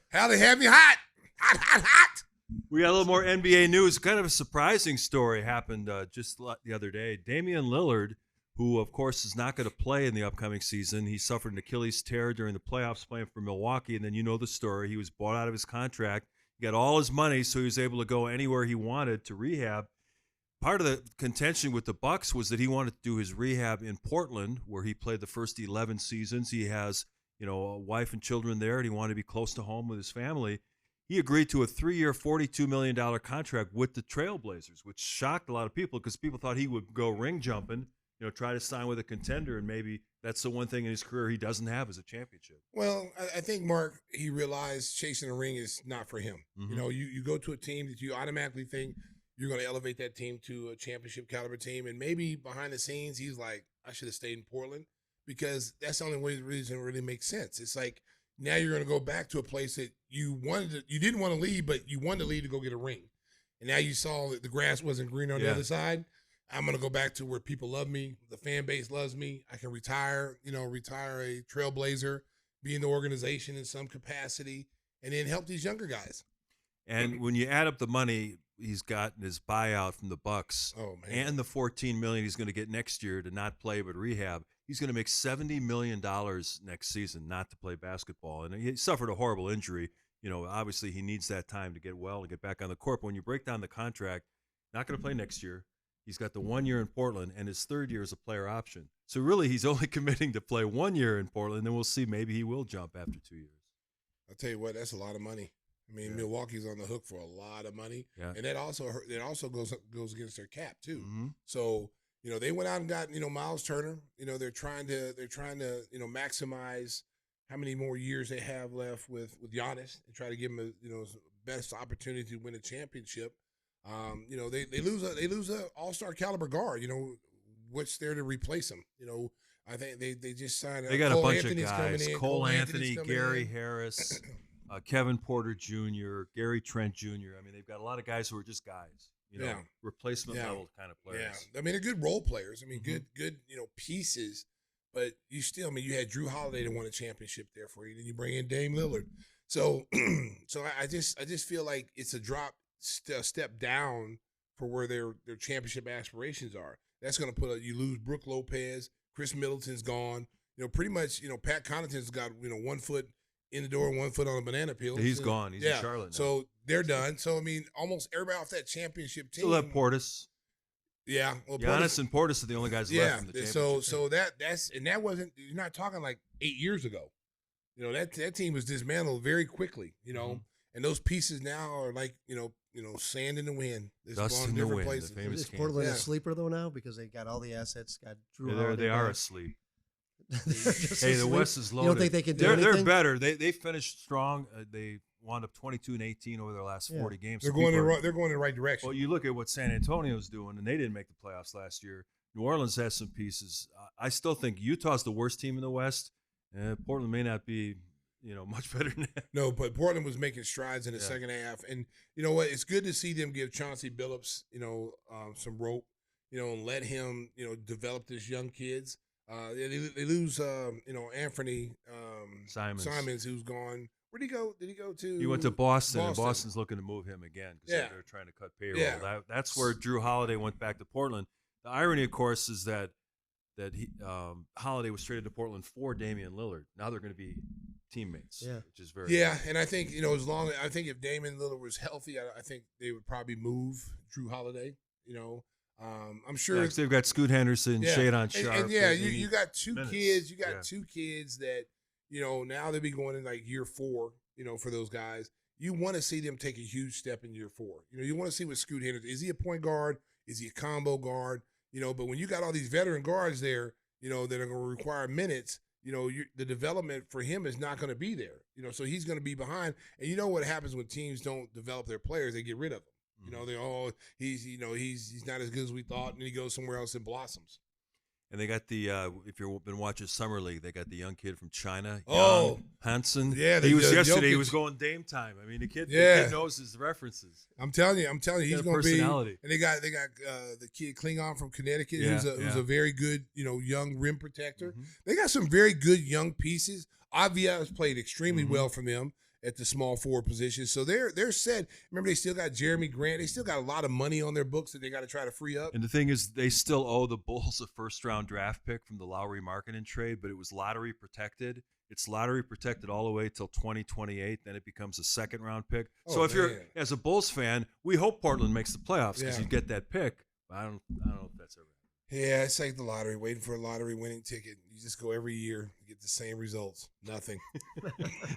S6: Halle, have me hot. Hot.
S5: We got a little more NBA news. Kind of a surprising story happened just the other day. Damian Lillard, who, of course, is not going to play in the upcoming season. He suffered an Achilles tear during the playoffs playing for Milwaukee, and then you know the story. He was bought out of his contract. He got all his money, so he was able to go anywhere he wanted to rehab. Part of the contention with the Bucks was that he wanted to do his rehab in Portland, where he played the first 11 seasons. He has, a wife and children there, and he wanted to be close to home with his family. He agreed to a 3-year, $42 million contract with the Trailblazers, which shocked a lot of people because people thought he would go ring jumping, try to sign with a contender, and maybe that's the one thing in his career he doesn't have is a championship.
S6: Well, I think, Mark, he realized chasing a ring is not for him.
S5: Mm-hmm.
S6: You go to a team that you automatically think you're going to elevate that team to a championship caliber team, and maybe behind the scenes he's like, I should have stayed in Portland because that's the only reason it really makes sense. It's like now you're going to go back to a place that you didn't want to leave, but you wanted to leave to go get a ring, and now you saw that the grass wasn't green on the other side. I'm going to go back to where people love me. The fan base loves me. I can retire a Trailblazer, be in the organization in some capacity, and then help these younger guys.
S5: And when you add up the money he's gotten, his buyout from the Bucks, and the $14 million he's going to get next year to not play but rehab, he's going to make $70 million next season not to play basketball. And he suffered a horrible injury. Obviously he needs that time to get well and get back on the court. But when you break down the contract, not going to play next year. He's got the 1 year in Portland, and his third year is a player option. So really, he's only committing to play 1 year in Portland. Then we'll see. Maybe he will jump after 2 years.
S6: I'll tell you what, that's a lot of money. I mean, Milwaukee's on the hook for a lot of money, and that also goes against their cap too. Mm-hmm. So they went out and got Miles Turner. They're trying to maximize how many more years they have left with Giannis and try to give him best opportunity to win a championship. They lose a all-star caliber guard. What's there to replace him? I think they just signed.
S5: They got
S6: Cole
S5: a bunch
S6: Anthony's
S5: of guys:
S6: coming in.
S5: Cole Anthony,
S6: Anthony's
S5: Gary Harris, Kevin Porter Jr., Gary Trent Jr. I mean, they've got a lot of guys who are just guys. Replacement level kind of players.
S6: Yeah, I mean, they're good role players. I mean, good pieces. But you still, you had Drew Holiday that won a championship there for you. Then you bring in Dame Lillard. So I just feel like it's a step down for where their championship aspirations are. That's going to you lose Brooke Lopez, Chris Middleton's gone. Pretty much, Pat Connaughton's got 1 foot in the door, 1 foot on a banana peel.
S5: He's gone. He's in Charlotte now.
S6: So they're done. So almost everybody off that championship team.
S5: Still have Portis.
S6: Yeah, well,
S5: Giannis and Portis are the only guys left from the championship.
S6: So that wasn't. You're not talking like 8 years ago. That team was dismantled very quickly. And those pieces now are like sand in the wind. It's
S5: Dust
S6: gone
S5: in the
S6: different
S5: wind.
S6: places.
S5: The famous
S7: Is Portland a sleeper though now because they got all the assets? Got Drew.
S5: They are asleep. Hey, the West is loaded.
S7: You don't think they can do
S5: They're
S7: anything?
S5: better. They finished strong. They wound up 22-18 over their last 40 games.
S6: They're going in the right direction.
S5: Well, you look at what San Antonio's doing, and they didn't make the playoffs last year. New Orleans has some pieces. I still think Utah's the worst team in the West. Portland may not be, much better than that.
S6: No, but Portland was making strides in the second half. And you know what? It's good to see them give Chauncey Billups, some rope, and let him, develop this young kids. They lose, Anthony Simons, who's gone. Where'd he go? Did he go to?
S5: He went to Boston. And Boston's looking to move him again because they're trying to cut payroll.
S6: Yeah.
S5: That's where Drew Holiday went back to Portland. The irony, of course, is that Holiday was traded to Portland for Damian Lillard. Now they're going to be teammates, which is very
S6: and I think I think if Damian Lillard was healthy, I think they would probably move Drew Holiday. I'm sure
S5: they've got Scoot Henderson, Shadon Sharp,
S6: and you got two kids. You got two kids that now they'll be going in like year 4. For those guys, you want to see them take a huge step in year 4. You want to see what Scoot Henderson is. He a point guard? Is he a combo guard? But when you got all these veteran guards there, that are going to require minutes, the development for him is not going to be there. So he's going to be behind. And you know what happens when teams don't develop their players? They get rid of them. He's not as good as we thought, and he goes somewhere else and blossoms.
S5: And they got the if you've been watching Summer League, they got the young kid from China, Hansen.
S6: Yeah,
S5: he was yesterday.
S6: Jokic.
S5: He was going Dame time. I mean, the kid knows his references.
S6: I'm telling you, he's going to be. And they got the kid Klingon from Connecticut, who's a very good, young rim protector. Mm-hmm. They got some very good young pieces. Avia has played extremely well for them at the small forward position. So they're set. Remember, they still got Jeremy Grant. They still got a lot of money on their books that they got to try to free up.
S5: And the thing is, they still owe the Bulls a first-round draft pick from the Lowry marketing trade, but it was lottery protected. It's lottery protected all the way till 2028. Then it becomes a second-round pick. So if you're, as a Bulls fan, we hope Portland makes the playoffs because you get that pick. But I don't know if that's ever.
S6: Yeah, it's like the lottery, waiting for a lottery winning ticket. You just go every year, get the same results. Nothing.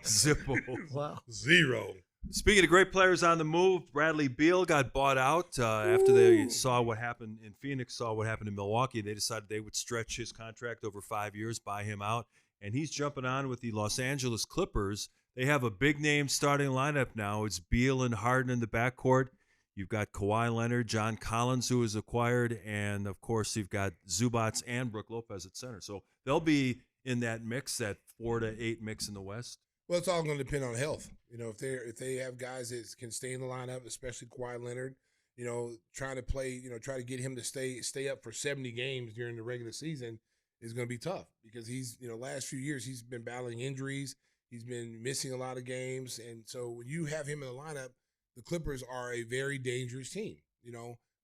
S5: Zippo.
S7: Wow.
S6: 0.
S5: Speaking of great players on the move, Bradley Beal got bought out after they saw what happened in Phoenix, saw what happened in Milwaukee. They decided they would stretch his contract over 5 years, buy him out, and he's jumping on with the Los Angeles Clippers. They have a big-name starting lineup now. It's Beal and Harden in the backcourt. You've got Kawhi Leonard, John Collins, who was acquired, and, of course, you've got Zubats and Brook Lopez at center. So they'll be in that mix, that 4 to 8 mix in the West.
S6: Well, it's all going to depend on health. If they have guys that can stay in the lineup, especially Kawhi Leonard, trying to play, try to get him to stay up for 70 games during the regular season is going to be tough because he's, last few years he's been battling injuries. He's been missing a lot of games. And so when you have him in the lineup, the Clippers are a very dangerous team.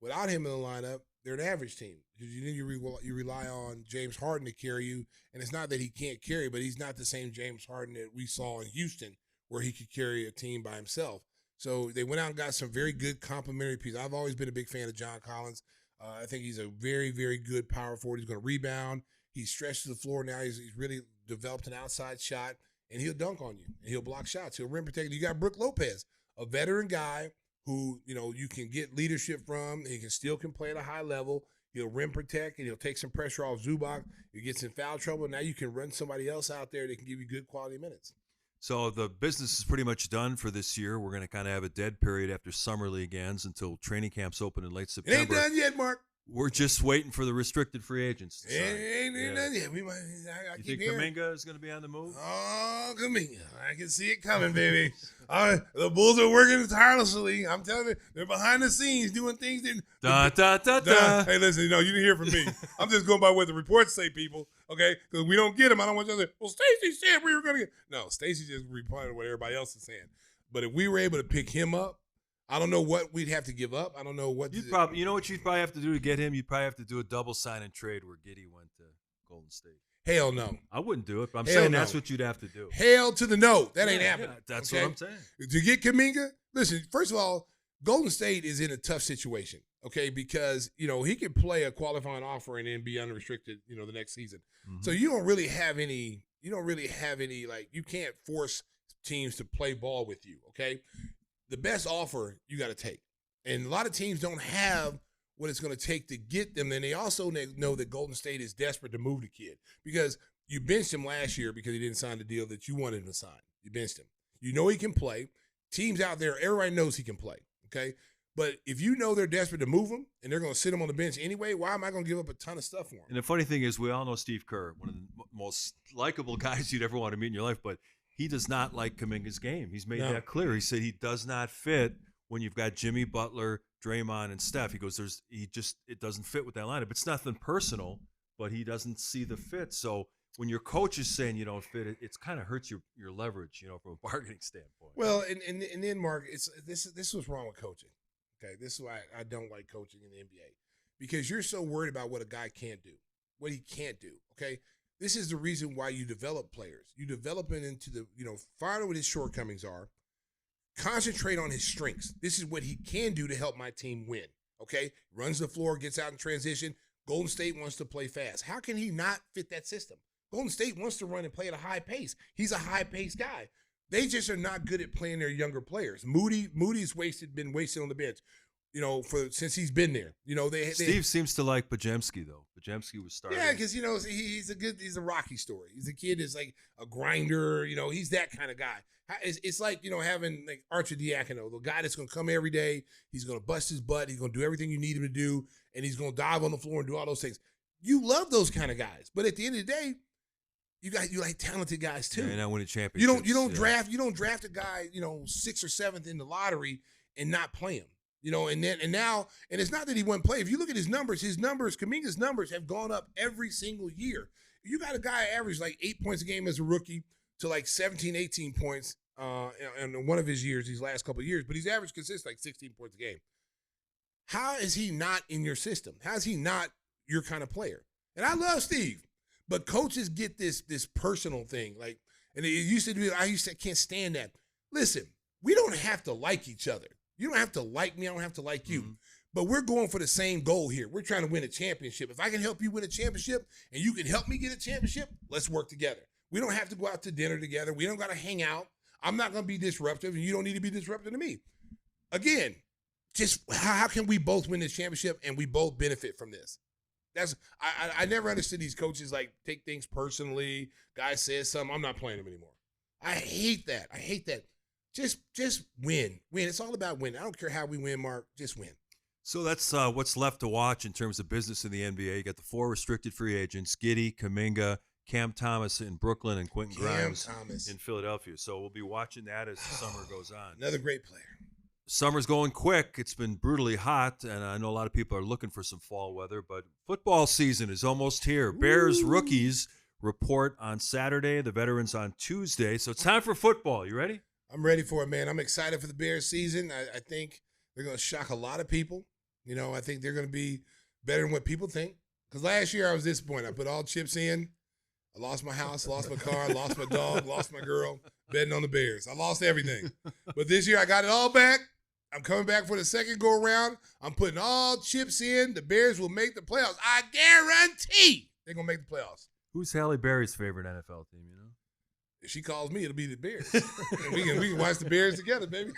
S6: Without him in the lineup, they're an average team because you rely on James Harden to carry you, and it's not that he can't carry, but he's not the same James Harden that we saw in Houston where he could carry a team by himself. So they went out and got some very good complementary pieces. I've always been a big fan of John Collins. I think he's a very, very good power forward. He's going to rebound. He stretches the floor now. He's really developed an outside shot, and he'll dunk on you, and he'll block shots. He'll rim protect. You got Brook Lopez, a veteran guy who, you can get leadership from. He can play at a high level. He'll rim protect, and he'll take some pressure off Zubac. He gets in foul trouble. Now you can run somebody else out there that can give you good quality minutes.
S5: So the business is pretty much done for this year. We're going to kind of have a dead period after Summer League ends until training camps open in late September.
S6: It ain't done yet, Mark.
S5: We're just waiting for the restricted free agents to sign.
S6: Ain't done yet.
S5: You think Kuminga is going to be on the move?
S6: Oh, Kuminga. I can see it coming, baby. The Bulls are working tirelessly. I'm telling you, they're behind the scenes doing things. Hey, listen, you didn't hear from me. I'm just going by what the reports say, people, okay? Because we don't get them. I don't want you to say, well, Stacey said we were going to get. No, Stacey just replying to what everybody else is saying. But if we were able to pick him up, I don't know what we'd have to give up. I don't know what.
S5: You know what you'd probably have to do to get him? You'd probably have to do a double sign and trade where Giddey went to Golden State.
S6: Hell no.
S5: I wouldn't do it, but I'm saying that's what you'd have to do.
S6: Hell to the no. That ain't happening.
S5: Yeah, that's what I'm saying.
S6: To get Kuminga, listen, first of all, Golden State is in a tough situation, okay, because, he could play a qualifying offer and then be unrestricted, the next season. Mm-hmm. So you don't really have any, like, you can't force teams to play ball with you, okay? The best offer you got to take. And a lot of teams don't have what it's going to take to get them. And they also know that Golden State is desperate to move the kid because you benched him last year because he didn't sign the deal that you wanted him to sign. You benched him. You know he can play. Teams out there, everybody knows he can play, okay? But if you know they're desperate to move him and they're going to sit him on the bench anyway, why am I going to give up a ton of stuff for him?
S5: And the funny thing is, we all know Steve Kerr, one of the most likable guys you'd ever want to meet in your life, but he does not like Kuminga's game. He's made that clear. He said he does not fit when you've got Jimmy Butler, Draymond, and Steph. He goes, it doesn't fit with that lineup. It's nothing personal, but he doesn't see the fit. So when your coach is saying you don't fit, it kind of hurts your leverage, from a bargaining standpoint.
S6: Well, and then Mark, this was wrong with coaching. Okay, this is why I don't like coaching in the NBA, because you're so worried about what a guy can't do, what he can't do. Okay, this is the reason why you develop players. You develop it into find out what his shortcomings are, concentrate on his strengths. This is what he can do to help my team win. Okay, runs the floor, gets out in transition. Golden State wants to play fast. How can he not fit that system? Golden State wants to run and play at a high pace. He's a high pace guy. They just are not good at playing their younger players. Moody's been wasted on the bench, since he's been there.
S5: Steve seems to like Podziemski though. Podziemski was starting.
S6: Yeah, because he's a Rocky story. He's a kid that's like a grinder. He's that kind of guy. It's like having like Arcidiacono, the guy that's going to come every day. He's going to bust his butt. He's going to do everything you need him to do, and he's going to dive on the floor and do all those things. You love those kind of guys, but at the end of the day, you like talented guys too.
S5: Yeah, you're not winning championships.
S6: You don't draft a guy 6th or 7th in the lottery and not play him. And it's not that he wouldn't play. If you look at his numbers, Kuminga's numbers have gone up every single year. You got a guy average like 8 points a game as a rookie to like 17, 18 points in one of his years, these last couple of years, but he's averaged consistent like 16 points a game. How is he not in your system? How is he not your kind of player? And I love Steve. But coaches get this personal thing, and it used to be. I can't stand that. Listen, we don't have to like each other. You don't have to like me. I don't have to like you. Mm-hmm. But we're going for the same goal here. We're trying to win a championship. If I can help you win a championship, and you can help me get a championship, let's work together. We don't have to go out to dinner together. We don't got to hang out. I'm not going to be disruptive, and you don't need to be disruptive to me. Again, just how can we both win this championship and we both benefit from this? I never understood these coaches take things personally. Guy says something, I'm not playing him anymore. I hate that. Just win. It's all about winning. I don't care how we win, Mark. Just win.
S5: So that's what's left to watch in terms of business in the NBA. You got the 4 restricted free agents: Giddey, Kuminga, Cam Thomas in Brooklyn, and Quentin Grimes in Philadelphia. So we'll be watching that as the summer goes on.
S6: Another great player.
S5: Summer's going quick. It's been brutally hot, and I know a lot of people are looking for some fall weather, but football season is almost here. Bears rookies report on Saturday, the veterans on Tuesday. So it's time for football. You ready?
S6: I'm ready for it, man. I'm excited for the Bears season. I think they're going to shock a lot of people. I think they're going to be better than what people think. Because last year I was disappointed. I put all chips in. I lost my house, lost my car, lost my dog, lost my girl, betting on the Bears. I lost everything. But this year I got it all back. I'm coming back for the second go-around. I'm putting all chips in. The Bears will make the playoffs. I guarantee they're going to make the playoffs.
S5: Who's Halle Berry's favorite NFL team,
S6: If she calls me, it'll be the Bears. we can watch the Bears together, baby.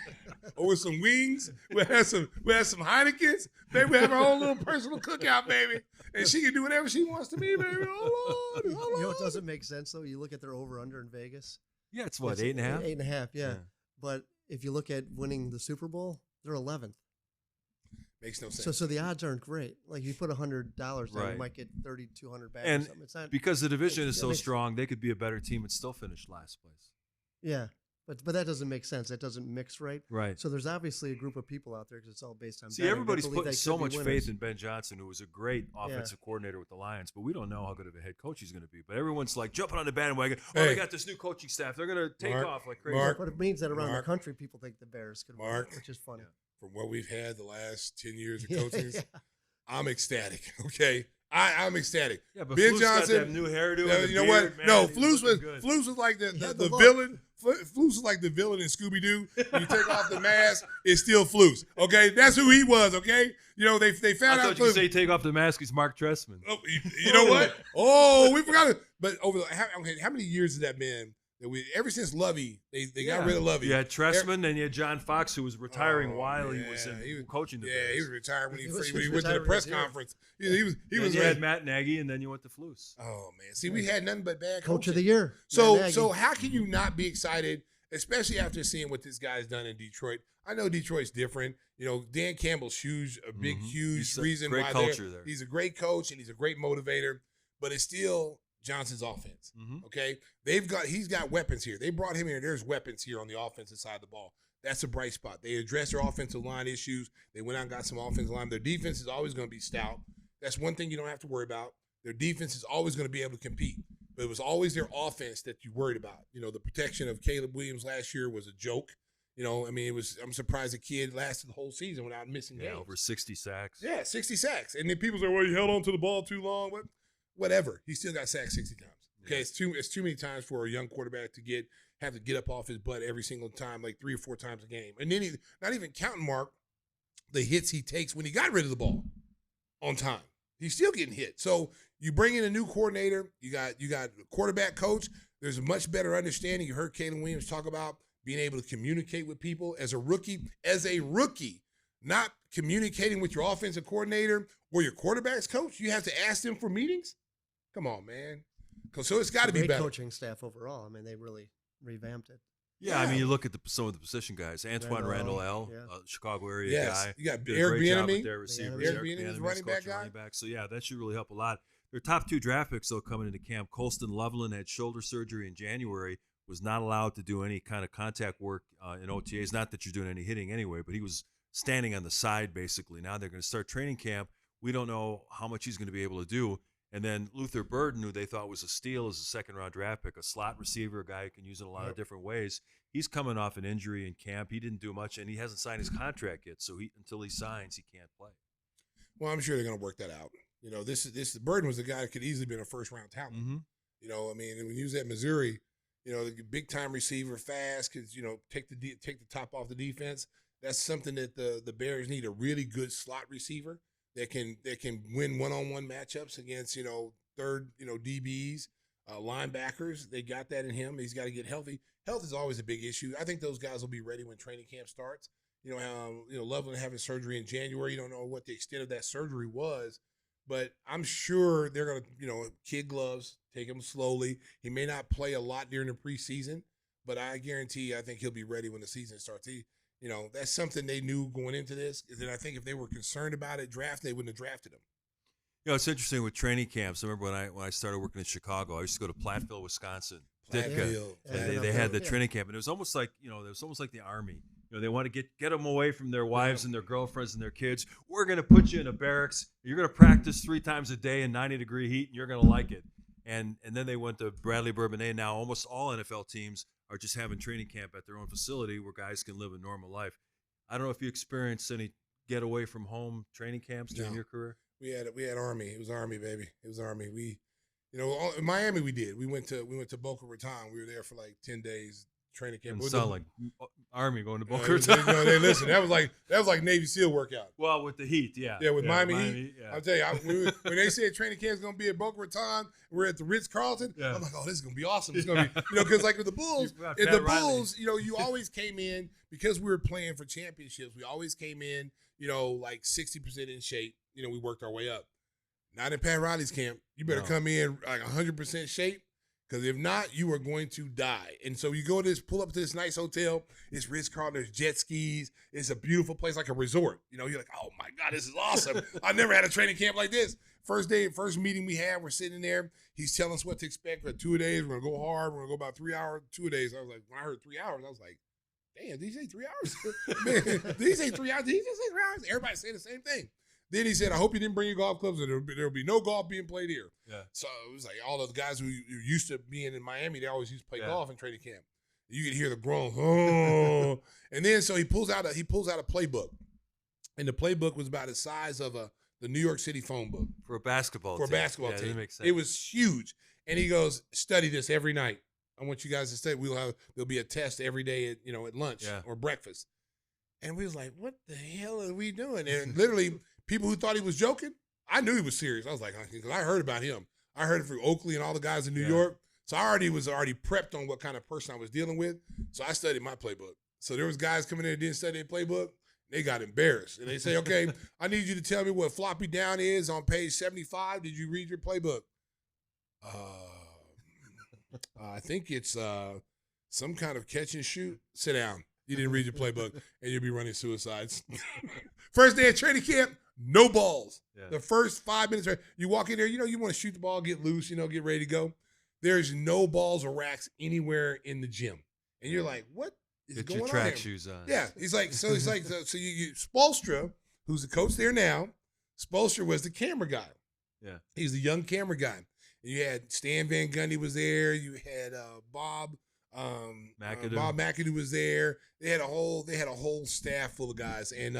S6: Or with some wings. We'll have some Heinekens. Maybe we'll have our own little personal cookout, baby. And she can do whatever she wants to be, baby. Oh, Lord.
S7: You know what doesn't make sense, though? You look at their over-under in Vegas.
S5: Yeah, it's what, 8.5?
S7: 8.5, yeah. But if you look at winning the Super Bowl, they're 11th.
S6: Makes no sense.
S7: So the odds aren't great. Like you put $100 down, you might get $3,200 back.
S5: And
S7: or something. It's not,
S5: because the division is so strong, they could be a better team and still finish last place.
S7: Yeah, but that doesn't make sense. That doesn't mix right.
S5: Right.
S7: So there's obviously a group of people out there because it's all based on.
S5: See, everybody's putting so much faith in Ben Johnson, who was a great offensive coordinator with the Lions, but we don't know how good of a head coach he's going to be. But everyone's like jumping on the bandwagon. Oh, they got this new coaching staff. They're going to take off like crazy.
S7: But it means that around the country, people think the Bears could win, which is funny.
S6: Yeah. From what we've had the last 10 years of coaching, I'm ecstatic. Okay, I'm ecstatic.
S5: Yeah, but
S6: Ben
S5: Flus
S6: Johnson,
S5: got that new hairdo.
S6: You know what?
S5: Man,
S6: no, Flus was like the villain. Flus was like the villain in Scooby Doo. When you take off the mask, it's still Flus. Okay, that's who he was. Okay, they found out.
S5: I thought you say take off the mask. He's Mark Trestman.
S6: Oh, you know what? Oh, we forgot it. But how many years has that been? Ever since Lovey, they got rid of Lovey.
S5: You had Trestman, then you had John Fox, who was retiring while he was coaching the Bears.
S6: Yeah, he was retired when he went to the press conference. He was.
S5: You had Matt Nagy, and then you went to Flus.
S6: Oh man, see, we had nothing but bad
S7: coach of the year.
S6: So how can you not be excited especially after seeing what this guy's done in Detroit. I know Detroit's different. Dan Campbell's huge reason
S5: great
S6: why
S5: culture there.
S6: He's a great coach and he's a great motivator, but it's still Johnson's offense. Okay, he's got weapons here. They brought him here. There's weapons here on the offensive side of the ball. That's a bright spot. They addressed their offensive line issues. They went out and got some offensive line. Their defense is always going to be stout. That's one thing you don't have to worry about. Their defense is always going to be able to compete. But it was always their offense that you worried about. The protection of Caleb Williams last year was a joke. I'm surprised the kid lasted the whole season without missing games.
S5: Over 60 sacks.
S6: Yeah, 60 sacks. And then people say, well, he held on to the ball too long. Whatever. He still got sacked 60 times. Okay, it's too many times for a young quarterback to have to get up off his butt every single time, like 3 or 4 times a game. And then not even counting, Mark, the hits he takes when he got rid of the ball on time. He's still getting hit. So you bring in a new coordinator. You got a quarterback coach. There's a much better understanding. You heard Caleb Williams talk about being able to communicate with people as a rookie, not communicating with your offensive coordinator or your quarterback's coach. You have to ask them for meetings. Come on, man. So it's got to be better.
S7: Great coaching staff overall. They really revamped it.
S5: Yeah, you look at some of the position guys. Antoine Randall L, Chicago area guy.
S6: You got
S5: did a
S6: Eric
S5: great job
S6: Bieniemy.
S5: with their receivers.
S6: Eric Bieniemy's running back guy.
S5: So, that should really help a lot. Their top 2 draft picks, though, coming into camp, Colston Loveland had shoulder surgery in January, was not allowed to do any kind of contact work in OTAs. Not that you're doing any hitting anyway, but he was standing on the side, basically. Now they're going to start training camp. We don't know how much he's going to be able to do. And then Luther Burden, who they thought was a steal as a second-round draft pick, a slot receiver, a guy who can use it in a lot of different ways. He's coming off an injury in camp. He didn't do much, and he hasn't signed his contract yet. So until he signs, he can't play.
S6: Well, I'm sure they're going to work that out. Burden was the guy that could easily been a first-round talent. When he was at Missouri, the big-time receiver, fast, could take the top off the defense. That's something that the Bears need, a really good slot receiver that can win one-on-one matchups against third DBs, linebackers. They got that in him. He's got to get healthy. Health is always a big issue. I think those guys will be ready when training camp starts. Loveland having surgery in January. You don't know what the extent of that surgery was, but I'm sure they're going to kid gloves, take him slowly. He may not play a lot during the preseason, but I guarantee I think he'll be ready when the season starts. That's something they knew going into this. Is that I think if they were concerned about it they wouldn't have drafted him.
S5: It's interesting with training camps. I remember when I started working in Chicago, I used to go to Platteville, Wisconsin.
S6: Platteville.
S5: They had the training camp, and it was almost like the Army. They want to get them away from their wives and their girlfriends and their kids. We're going to put you in a barracks. You're going to practice 3 times a day in 90-degree heat, and you're going to like it. And then they went to Bradley Bourbonnais. Now almost all NFL teams are just having training camp at their own facility where guys can live a normal life. I don't know if you experienced any get away from home training camps during your career.
S6: We had Army. It was Army, baby. It was Army. We, in Miami we did. We went to Boca Raton. We were there for like 10 days training camp.
S5: It sound like Army going to Boca Raton.
S6: Listen, that was like Navy SEAL workout.
S5: Well, with the heat, yeah.
S6: With Miami Heat. Yeah. I'll tell you, when they said training camp is going to be at Boca Raton, we're at the Ritz-Carlton. Yeah. I'm like, this is going to be awesome. It's going to be, because like with the Bulls, you always came in because we were playing for championships. We always came in, like 60% in shape. We worked our way up. Not in Pat Riley's camp. You better come in like 100% shape. Because if not, you are going to die. And so you pull up to this nice hotel. It's Ritz-Carlton. There's jet skis. It's a beautiful place, like a resort. You're like, oh, my God, this is awesome. I never had a training camp like this. First meeting we had, we're sitting there. He's telling us what to expect for 2 days. We're going to go hard. We're going to go about 3 hours, 2 days. I was like, when I heard 3 hours, I was like, damn, did he say 3 hours? Man, did he say 3 hours? Did he just say 3 hours? Everybody saying the same thing. Then he said, I hope you didn't bring your golf clubs. There'll be no golf being played here. Yeah. So it was like all those guys who used to being in Miami, they always used to play golf in training camp. You could hear the groan. Oh. And then so he pulls out a playbook. And the playbook was about the size of the New York City phone book.
S5: For a basketball team.
S6: That
S5: makes sense.
S6: It was huge. And he goes, study this every night. I want you guys to study. There'll be a test every day at lunch or breakfast. And we was like, what the hell are we doing? And literally, people who thought he was joking, I knew he was serious. I was like, because I heard about him. I heard it from Oakley and all the guys in New York. So I was already prepped on what kind of person I was dealing with. So I studied my playbook. So there was guys coming in that didn't study their playbook. They got embarrassed. And they say, okay, I need you to tell me what floppy down is on page 75. Did you read your playbook? I think it's some kind of catch and shoot, sit down. You didn't read your playbook, and you'll be running suicides. First day of training camp, no balls.
S5: Yeah.
S6: The first 5 minutes, you walk in there, you want to shoot the ball, get loose, get ready to go. There's no balls or racks anywhere in the gym. And you're like, what is going on
S5: Get your track
S6: here?
S5: shoes on.
S6: Yeah. So you Spoelstra, who's the coach there now, Spoelstra was the camera guy.
S5: Yeah.
S6: He's the young camera guy. And you had Stan Van Gundy was there. You had Bob McAdoo was there. They had a whole staff full of guys. And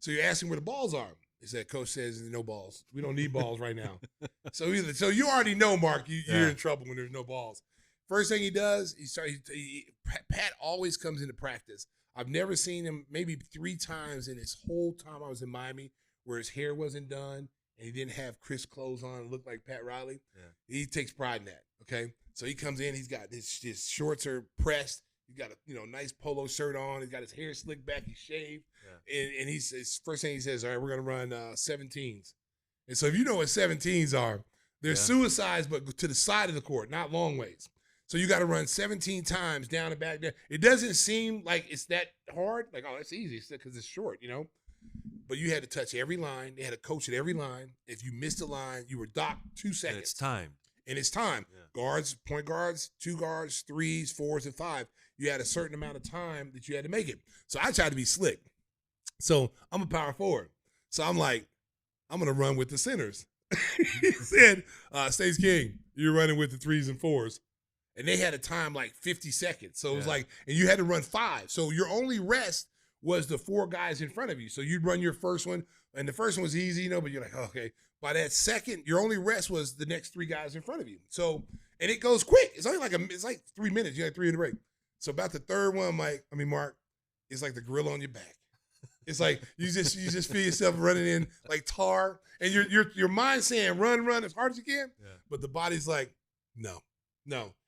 S6: so you're asking where the balls are. He said, Coach says no balls. We don't need balls right now. So you already know, Mark, you're in trouble when there's no balls. First thing he does, Pat always comes into practice. I've never seen him maybe 3 times in his whole time I was in Miami where his hair wasn't done and he didn't have crisp clothes on and looked like Pat Riley. Yeah. He takes pride in that, okay? So he comes in, he's got his shorts are pressed. He's got a nice polo shirt on. He's got his hair slicked back. He's shaved. Yeah. And his first thing he says, all right, we're going to run 17s. And so if you know what 17s are, they're suicides, but to the side of the court, not long ways. So you got to run 17 times down and back there. It doesn't seem like it's that hard. Like, oh, that's easy because it's short, But you had to touch every line. They had a coach at every line. If you missed a line, you were docked 2 seconds. And it's time. Yeah. Guards, point guards, 2 guards, 3s, 4s, and 5. You had a certain amount of time that you had to make it. So I tried to be slick. So I'm a power forward. So I'm like, I'm going to run with the centers. He said, Stacey King, you're running with the 3s and 4s. And they had a time like 50 seconds. So it was like, and you had to run 5. So your only rest was the 4 guys in front of you. So you'd run your first one, and the first one was easy, but you're like, oh, okay. By that second, your only rest was the next 3 guys in front of you. So, and it goes quick. It's only it's like 3 minutes. You had 3 in the break. So about the third one, Mark, it's like the gorilla on your back. It's like you just feel yourself running in like tar, and your mind saying run as hard as you can, but the body's like no,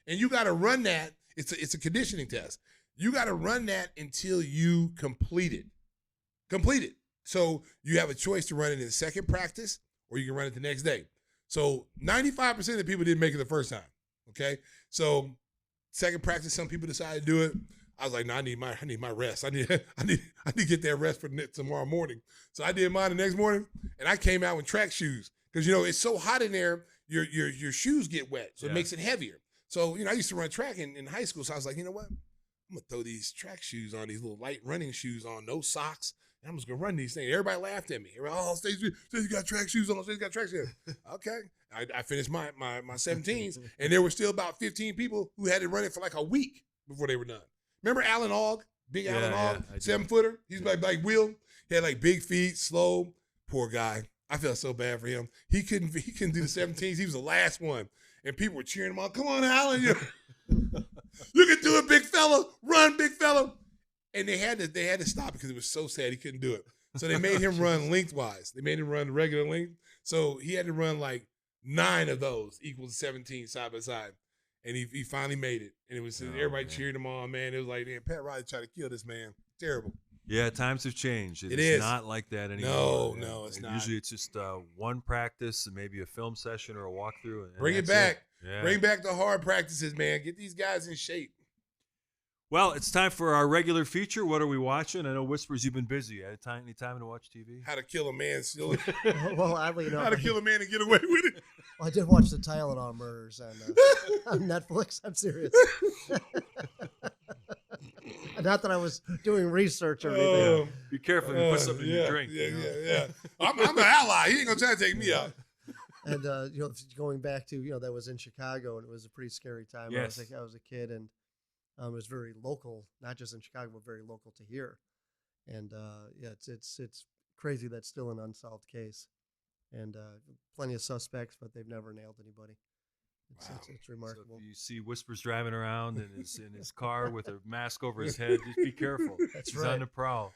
S6: and you got to run that. It's a conditioning test. You got to run that until you complete it. So you have a choice to run it in the second practice, or you can run it the next day. So 95% of the people didn't make it the first time. Okay, so second practice, some people decided to do it. I was like, no, I need my rest. I need to get that rest for tomorrow morning. So I did mine the next morning, and I came out with track shoes because it's so hot in there. Your shoes get wet, so it makes it heavier. So I used to run track in high school, so I was like, you know what? I'm gonna throw these track shoes on, these little light running shoes on, no socks, and I'm just gonna run these things. Everybody laughed at me. Oh, Stacey got track shoes on. Stacey got track shoes. Okay, I finished my 17s, and there were still about 15 people who had to run it for like a week before they were done. Remember Alan Ogg, Alan Ogg, 7-footer? He's like Will. He had like big feet, slow. Poor guy. I felt so bad for him. He couldn't do the 17s. He was the last one, and people were cheering him on. Come on, Alan, you can do it, big fella. Run, big fella. And they had to stop because it was so sad he couldn't do it. So they made him run lengthwise. They made him run regular length. So he had to run like 9 of those equals 17 side by side. And he finally made it. And it was everybody cheered him on, man. It was like, man, Pat Riley tried to kill this man. Terrible.
S5: Yeah, times have changed.
S6: It is
S5: not like that anymore.
S6: No, it's not.
S5: Usually it's just one practice and maybe a film session or a walkthrough. And
S6: Bring it back. Yeah. Bring back the hard practices, man. Get these guys in shape.
S5: Well, it's time for our regular feature. What are we watching? I know Whispers, you've been busy. Any time to watch TV?
S6: How to Kill a Man.
S7: Well, oddly enough,
S6: How to Kill a Man and Get Away with It.
S7: Well, I did watch the Tylenol murders on Netflix. I'm serious. Not that I was doing research or anything.
S5: Be careful. You put something in your drink.
S6: Yeah. I'm an ally. He ain't going to try to take me out.
S7: And, going back to, that was in Chicago, and it was a pretty scary time.
S5: Yes.
S7: I was a kid, and it was very local, not just in Chicago, but very local to here. And, it's crazy that's still an unsolved case. And plenty of suspects, but they've never nailed anybody. It's remarkable.
S5: So if you see Whispers driving around in his car with a mask over his head, just be careful. He's on the prowl.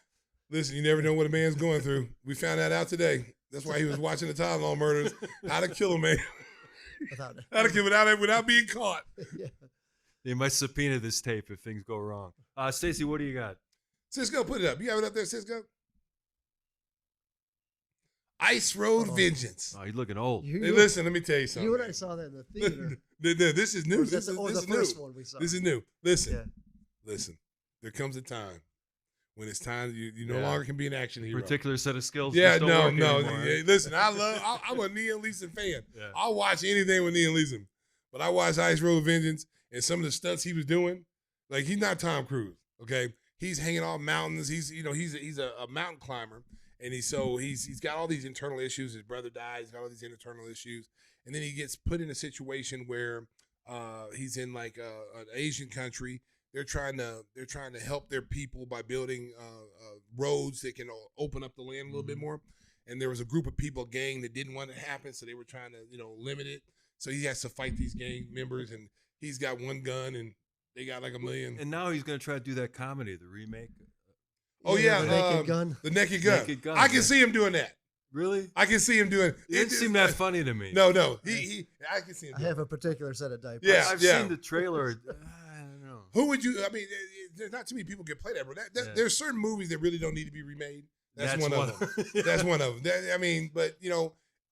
S6: Listen, you never know what a man's going through. We found that out today. That's why he was watching the Tylenol murders. How to kill a man. How to kill without being caught.
S7: Yeah.
S5: They might subpoena this tape if things go wrong. Stacey, what do you got?
S6: Cisco, put it up. You have it up there, Cisco? Ice Road Vengeance.
S5: Oh, you're looking old.
S6: Hey, listen, let me tell you something.
S7: You and I saw that in the theater.
S6: This is new. This is
S7: the
S6: new.
S7: first one we saw.
S6: This is new. Listen,
S7: Yeah.
S6: listen. There comes a time when it's time you no longer can be an action hero.
S5: Particular set of skills.
S6: Yeah,
S5: just don't
S6: no.
S5: work anymore.
S6: Yeah, listen, I'm a Liam Neeson fan.
S5: Yeah.
S6: I'll watch anything with Liam Neeson. But I watched Ice Road Vengeance and some of the stunts he was doing. Like, he's not Tom Cruise, okay? He's hanging off mountains. He's a mountain climber, and he's got all these internal issues. His brother died. He's got all these internal issues, and then he gets put in a situation where he's in like an Asian country. They're trying to help their people by building roads that can open up the land a little bit more. And there was a group of people, a gang, that didn't want it to happen, so they were trying to limit it. So he has to fight these gang members, and he's got one gun, and they got like $1 million.
S5: And now he's going to try to do that comedy, the remake.
S6: Oh yeah,
S7: the Naked Gun.
S6: The Naked Gun.
S5: Naked Gun,
S6: I can
S5: yeah.
S6: see him doing that.
S5: Really?
S6: I can see him doing it.
S5: It didn't seem that funny to me.
S6: No. I can see him.
S7: I
S6: Doing
S7: have a particular set of diapers.
S6: Yeah.
S5: I've seen the trailer. I don't know.
S6: Who would you? I mean, there's not too many people can play that, bro. There's certain movies that really don't need to be remade. That's one of them. That's one of them. I mean, but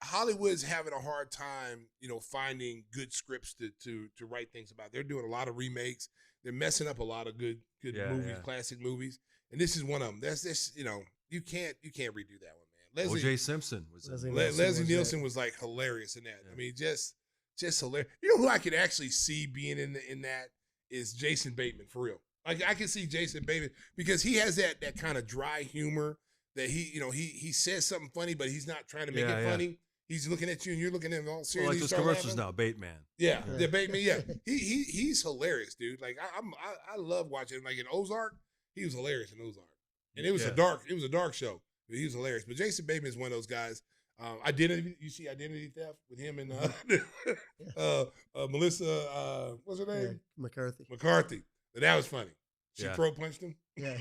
S6: Hollywood's having a hard time, finding good scripts to write things about. They're doing a lot of remakes. They're messing up a lot of good movies, classic movies, and this is one of them. That's this, you can't redo that one, man.
S5: O.J. Simpson was in it.
S6: Leslie Nielsen was like hilarious in that. Yeah. I mean, just hilarious. You know who I could actually see being in that is Jason Bateman, for real. Like, I can see Jason Bateman because he has that kind of dry humor that he says something funny, but he's not trying to make it funny. He's looking at you and you're looking at him all serious.
S5: Well, like those commercials now, Bateman.
S6: Yeah, the Bateman. Yeah, he's hilarious, dude. Like I love watching him. Like in Ozark, he was hilarious in Ozark, and it was a dark show. But he was hilarious. But Jason Bateman is one of those guys. Identity. You see Identity Theft with him and Melissa. What's her name?
S7: McCarthy.
S6: But that was funny. She throat punched him.
S7: Yeah.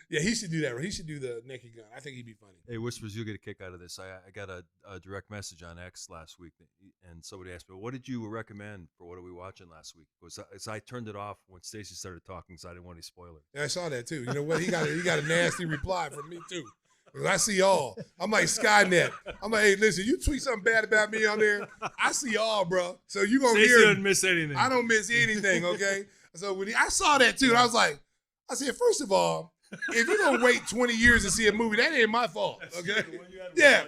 S6: Yeah, he should do that. He should do the Naked Gun. I think he'd be funny.
S5: Hey, Whispers, you'll get a kick out of this. I got a direct message on X last week, and somebody asked me, what did you recommend for what are we watching last week? Because I turned it off when Stacey started talking because I didn't want any spoilers.
S6: Yeah, I saw that, too. You know what? He got a nasty reply from me, too. I see all. I'm like Skynet. I'm like, hey, listen, you tweet something bad about me on there, I see all, bro. So you going to hear it.
S5: Doesn't miss anything.
S6: I don't miss anything, okay? So when I saw that, too, and I said, first of all, if you're gonna wait 20 years to see a movie, that ain't my fault. Okay? Yeah.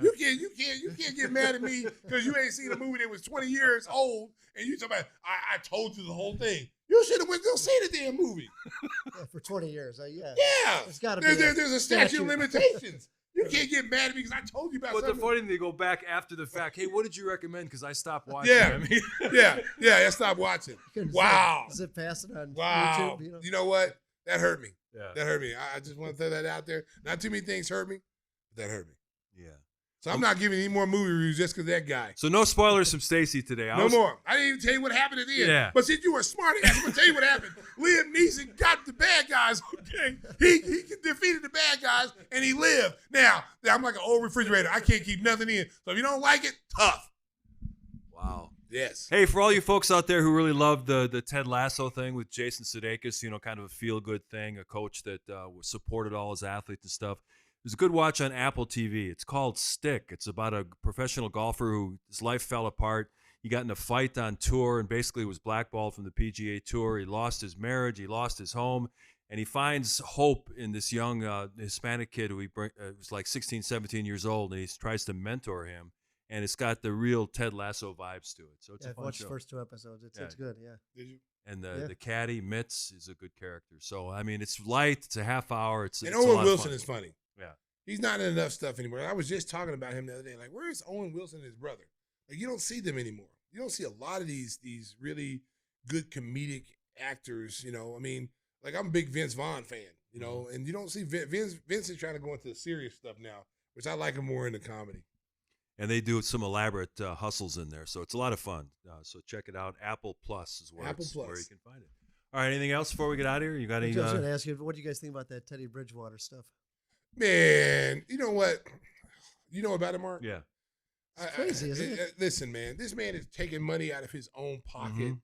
S6: You can't get mad at me because you ain't seen a movie that was 20 years old and you talking about I told you the whole thing. You should have went to go see the damn movie.
S7: Yeah, for 20 years. Yeah.
S6: Yeah.
S7: It's gotta be
S6: there's a statute of limitations. You can't get mad at me because I told you about
S5: but
S6: something.
S5: the funny thing, they go back after the fact. Hey, what did you recommend? Because I stopped watching.
S6: Yeah.
S5: I mean,
S6: I stopped watching. Wow.
S7: Zip past it on
S6: Wow.
S7: YouTube.
S6: You know what? That hurt me.
S5: Yeah.
S6: That hurt me. I just want to throw that out there. Not too many things hurt me, but that hurt me.
S5: Yeah.
S6: So I'm not giving any more movie reviews just because that guy.
S5: So no spoilers from Stacey today.
S6: No more. I didn't even tell you what happened at the end.
S5: Yeah.
S6: But since you were smart ass, I'm going to tell you what happened. Liam Neeson got the bad guys, okay? He defeated the bad guys, and he lived. Now, I'm like an old refrigerator. I can't keep nothing in. So if you don't like it, tough.
S5: Wow.
S6: Yes.
S5: Hey, for all you folks out there who really loved the Ted Lasso thing with Jason Sudeikis, kind of a feel-good thing, a coach that supported all his athletes and stuff. There's a good watch on Apple TV. It's called Stick. It's about a professional golfer who his life fell apart. He got in a fight on tour and basically was blackballed from the PGA Tour. He lost his marriage. He lost his home. And he finds hope in this young Hispanic kid who was like 16, 17 years old, and he tries to mentor him. And it's got the real Ted Lasso vibes to it. So it's a fun
S7: I've watched
S5: show.
S7: the first 2 episodes. It's good, yeah.
S6: Did you?
S5: And the caddy, Mitz, is a good character. So, I mean, it's light. It's a half hour.
S6: And
S5: it's a
S6: Owen
S5: lot
S6: Wilson
S5: of fun.
S6: is funny.
S5: Yeah.
S6: He's not in enough stuff anymore. I was just talking about him the other day. Like, where is Owen Wilson and his brother? Like, you don't see them anymore. You don't see a lot of these really good comedic actors, I mean, like, I'm a big Vince Vaughn fan, and you don't see Vince is trying to go into the serious stuff now, which I like him more into comedy.
S5: And they do some elaborate hustles in there. So it's a lot of fun. So check it out. Apple Plus is where you can find it. All right, anything else before we get out of here? You got any?
S7: I was going to ask you, what do you guys think about that Teddy Bridgewater stuff?
S6: Man, you know what? You know about it, Mark?
S5: Yeah.
S7: It's crazy, isn't it?
S6: Listen, man, this man is taking money out of his own pocket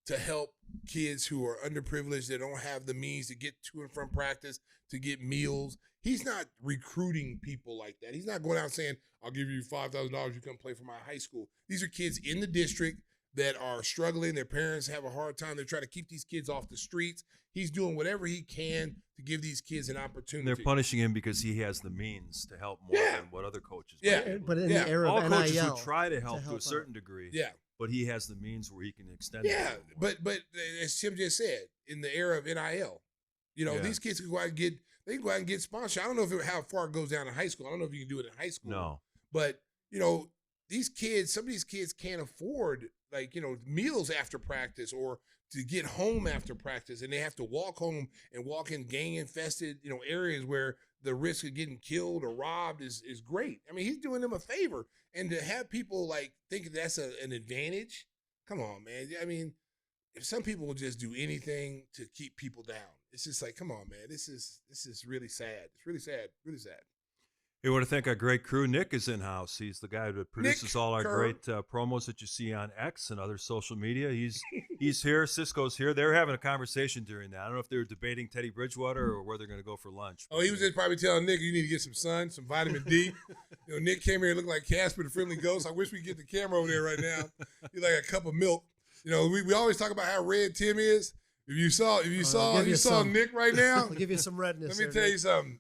S6: to help kids who are underprivileged that don't have the means to get to and from practice, to get meals. He's not recruiting people like that. He's not going out saying, I'll give you $5,000, you come play for my high school. These are kids in the district that are struggling. Their parents have a hard time. They're trying to keep these kids off the streets. He's doing whatever he can to give these kids an opportunity.
S5: They're punishing him because he has the means to help more than what other coaches might.
S7: But in the era
S5: all
S7: of NIL,
S5: coaches will try to help to a certain degree.
S6: Yeah.
S5: But he has the means where he can extend it.
S6: Yeah, but as Tim just said, in the era of NIL, these kids can go out and get sponsored. I don't know how far it goes down in high school. I don't know if you can do it in high school.
S5: No.
S6: But, some of these kids can't afford meals after practice or to get home after practice, and they have to walk home and walk in gang-infested, areas where the risk of getting killed or robbed is great. I mean, he's doing them a favor. And to have people thinking that's an advantage, come on, man. I mean, if some people will just do anything to keep people down, it's just come on, man. This is really sad. It's really sad, really sad.
S5: Hey, I want to thank our great crew. Nick is in house. He's the guy that produces all our great promos that you see on X and other social media. He's here. Cisco's here. They're having a conversation during that. I don't know if they were debating Teddy Bridgewater or where they're going to go for lunch.
S6: Oh, he was just probably telling Nick, you need to get some sun, some vitamin D. Nick came here and looked like Casper the Friendly Ghost. I wish we could get the camera over there right now. He's like a cup of milk. We always talk about how red Tim is. If you saw Nick right now,
S7: I'll give you some redness.
S6: Let me tell you something.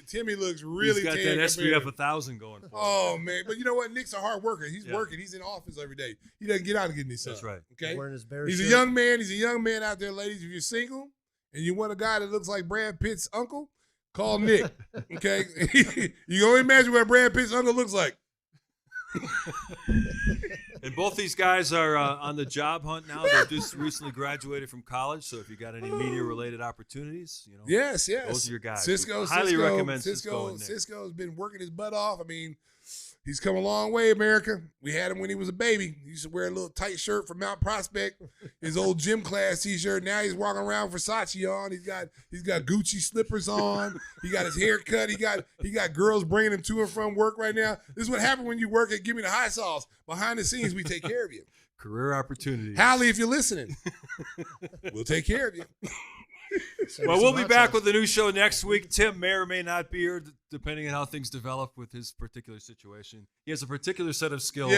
S6: Timmy looks really.
S5: He's got that SPF 1000 going.
S6: Oh man, but you know what? Nick's a hard worker. He's working. He's in office every day. He doesn't get out and get any sun.
S5: That's right.
S6: Okay.
S7: He's wearing his bear
S6: He's
S7: shirt.
S6: a young man. He's a young man out there, ladies. If you're single and you want a guy that looks like Brad Pitt's uncle, call Nick. Okay. You can only imagine what Brad Pitt's uncle looks like.
S5: And both these guys are on the job hunt now. They just recently graduated from college, so if you got any media-related opportunities,
S6: yes,
S5: those are your guys.
S6: Cisco
S5: recommend
S6: Cisco.
S5: and Nick.
S6: Cisco's been working his butt off. I mean, he's come a long way, America. We had him when he was a baby. He used to wear a little tight shirt from Mount Prospect, his old gym class T-shirt. Now he's walking around with Versace on. He's got Gucci slippers on. He got his hair cut. He got girls bringing him to and from work right now. This is what happened when you work at Gimme the High Sauce. Behind the scenes, we take care of you.
S5: Career opportunities.
S6: Hallie, if you're listening, we'll take care of you.
S5: Well, we'll be back with a new show next week. Tim may or may not be here, depending on how things develop with his particular situation. He has a particular set of skills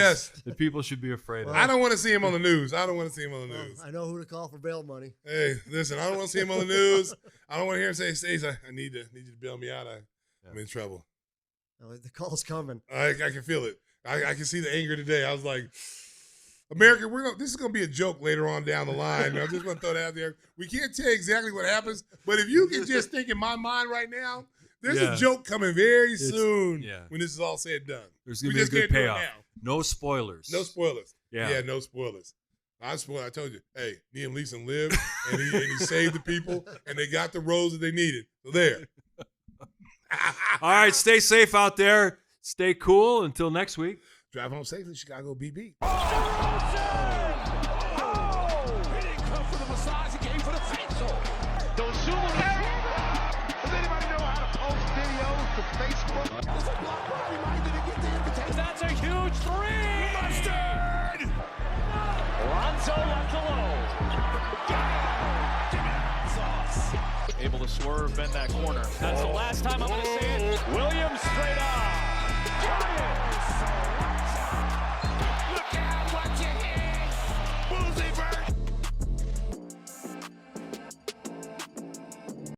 S5: that people should be afraid of.
S6: I don't want to see him on the news. I
S7: I know who to call for bail money.
S6: Hey, listen, I don't want to see him on the news. I don't want to hear him say, Stacey, I need you to bail me out. I'm in trouble.
S7: No, the call's coming.
S6: I can feel it. I can see the anger today. I was like, America, this is going to be a joke later on down the line. I'm just going to throw that out there. We can't tell you exactly what happens, but if you can just think in my mind right now, there's a joke coming very soon when this is all said and done.
S5: There's going to be a good payoff. No spoilers.
S6: No spoilers.
S5: Yeah,
S6: no spoilers. I told you, hey, Liam Neeson lived, and he saved the people, and they got the roles that they needed. So there.
S5: All right, stay safe out there. Stay cool until next week.
S6: Drive home safely, Chicago BB.
S3: He didn't come for the massage, he came for the facial.
S2: Don't zoom on. Does anybody know how to post videos to Facebook?
S3: There's a block party, Mike didn't get the invitation.
S4: That's a huge three.
S3: Mustard!
S4: Lonzo left alone.
S3: Sauce.
S4: Able to swerve, bend that corner. That's the last time I'm going to see it. Williams straight on. Giants.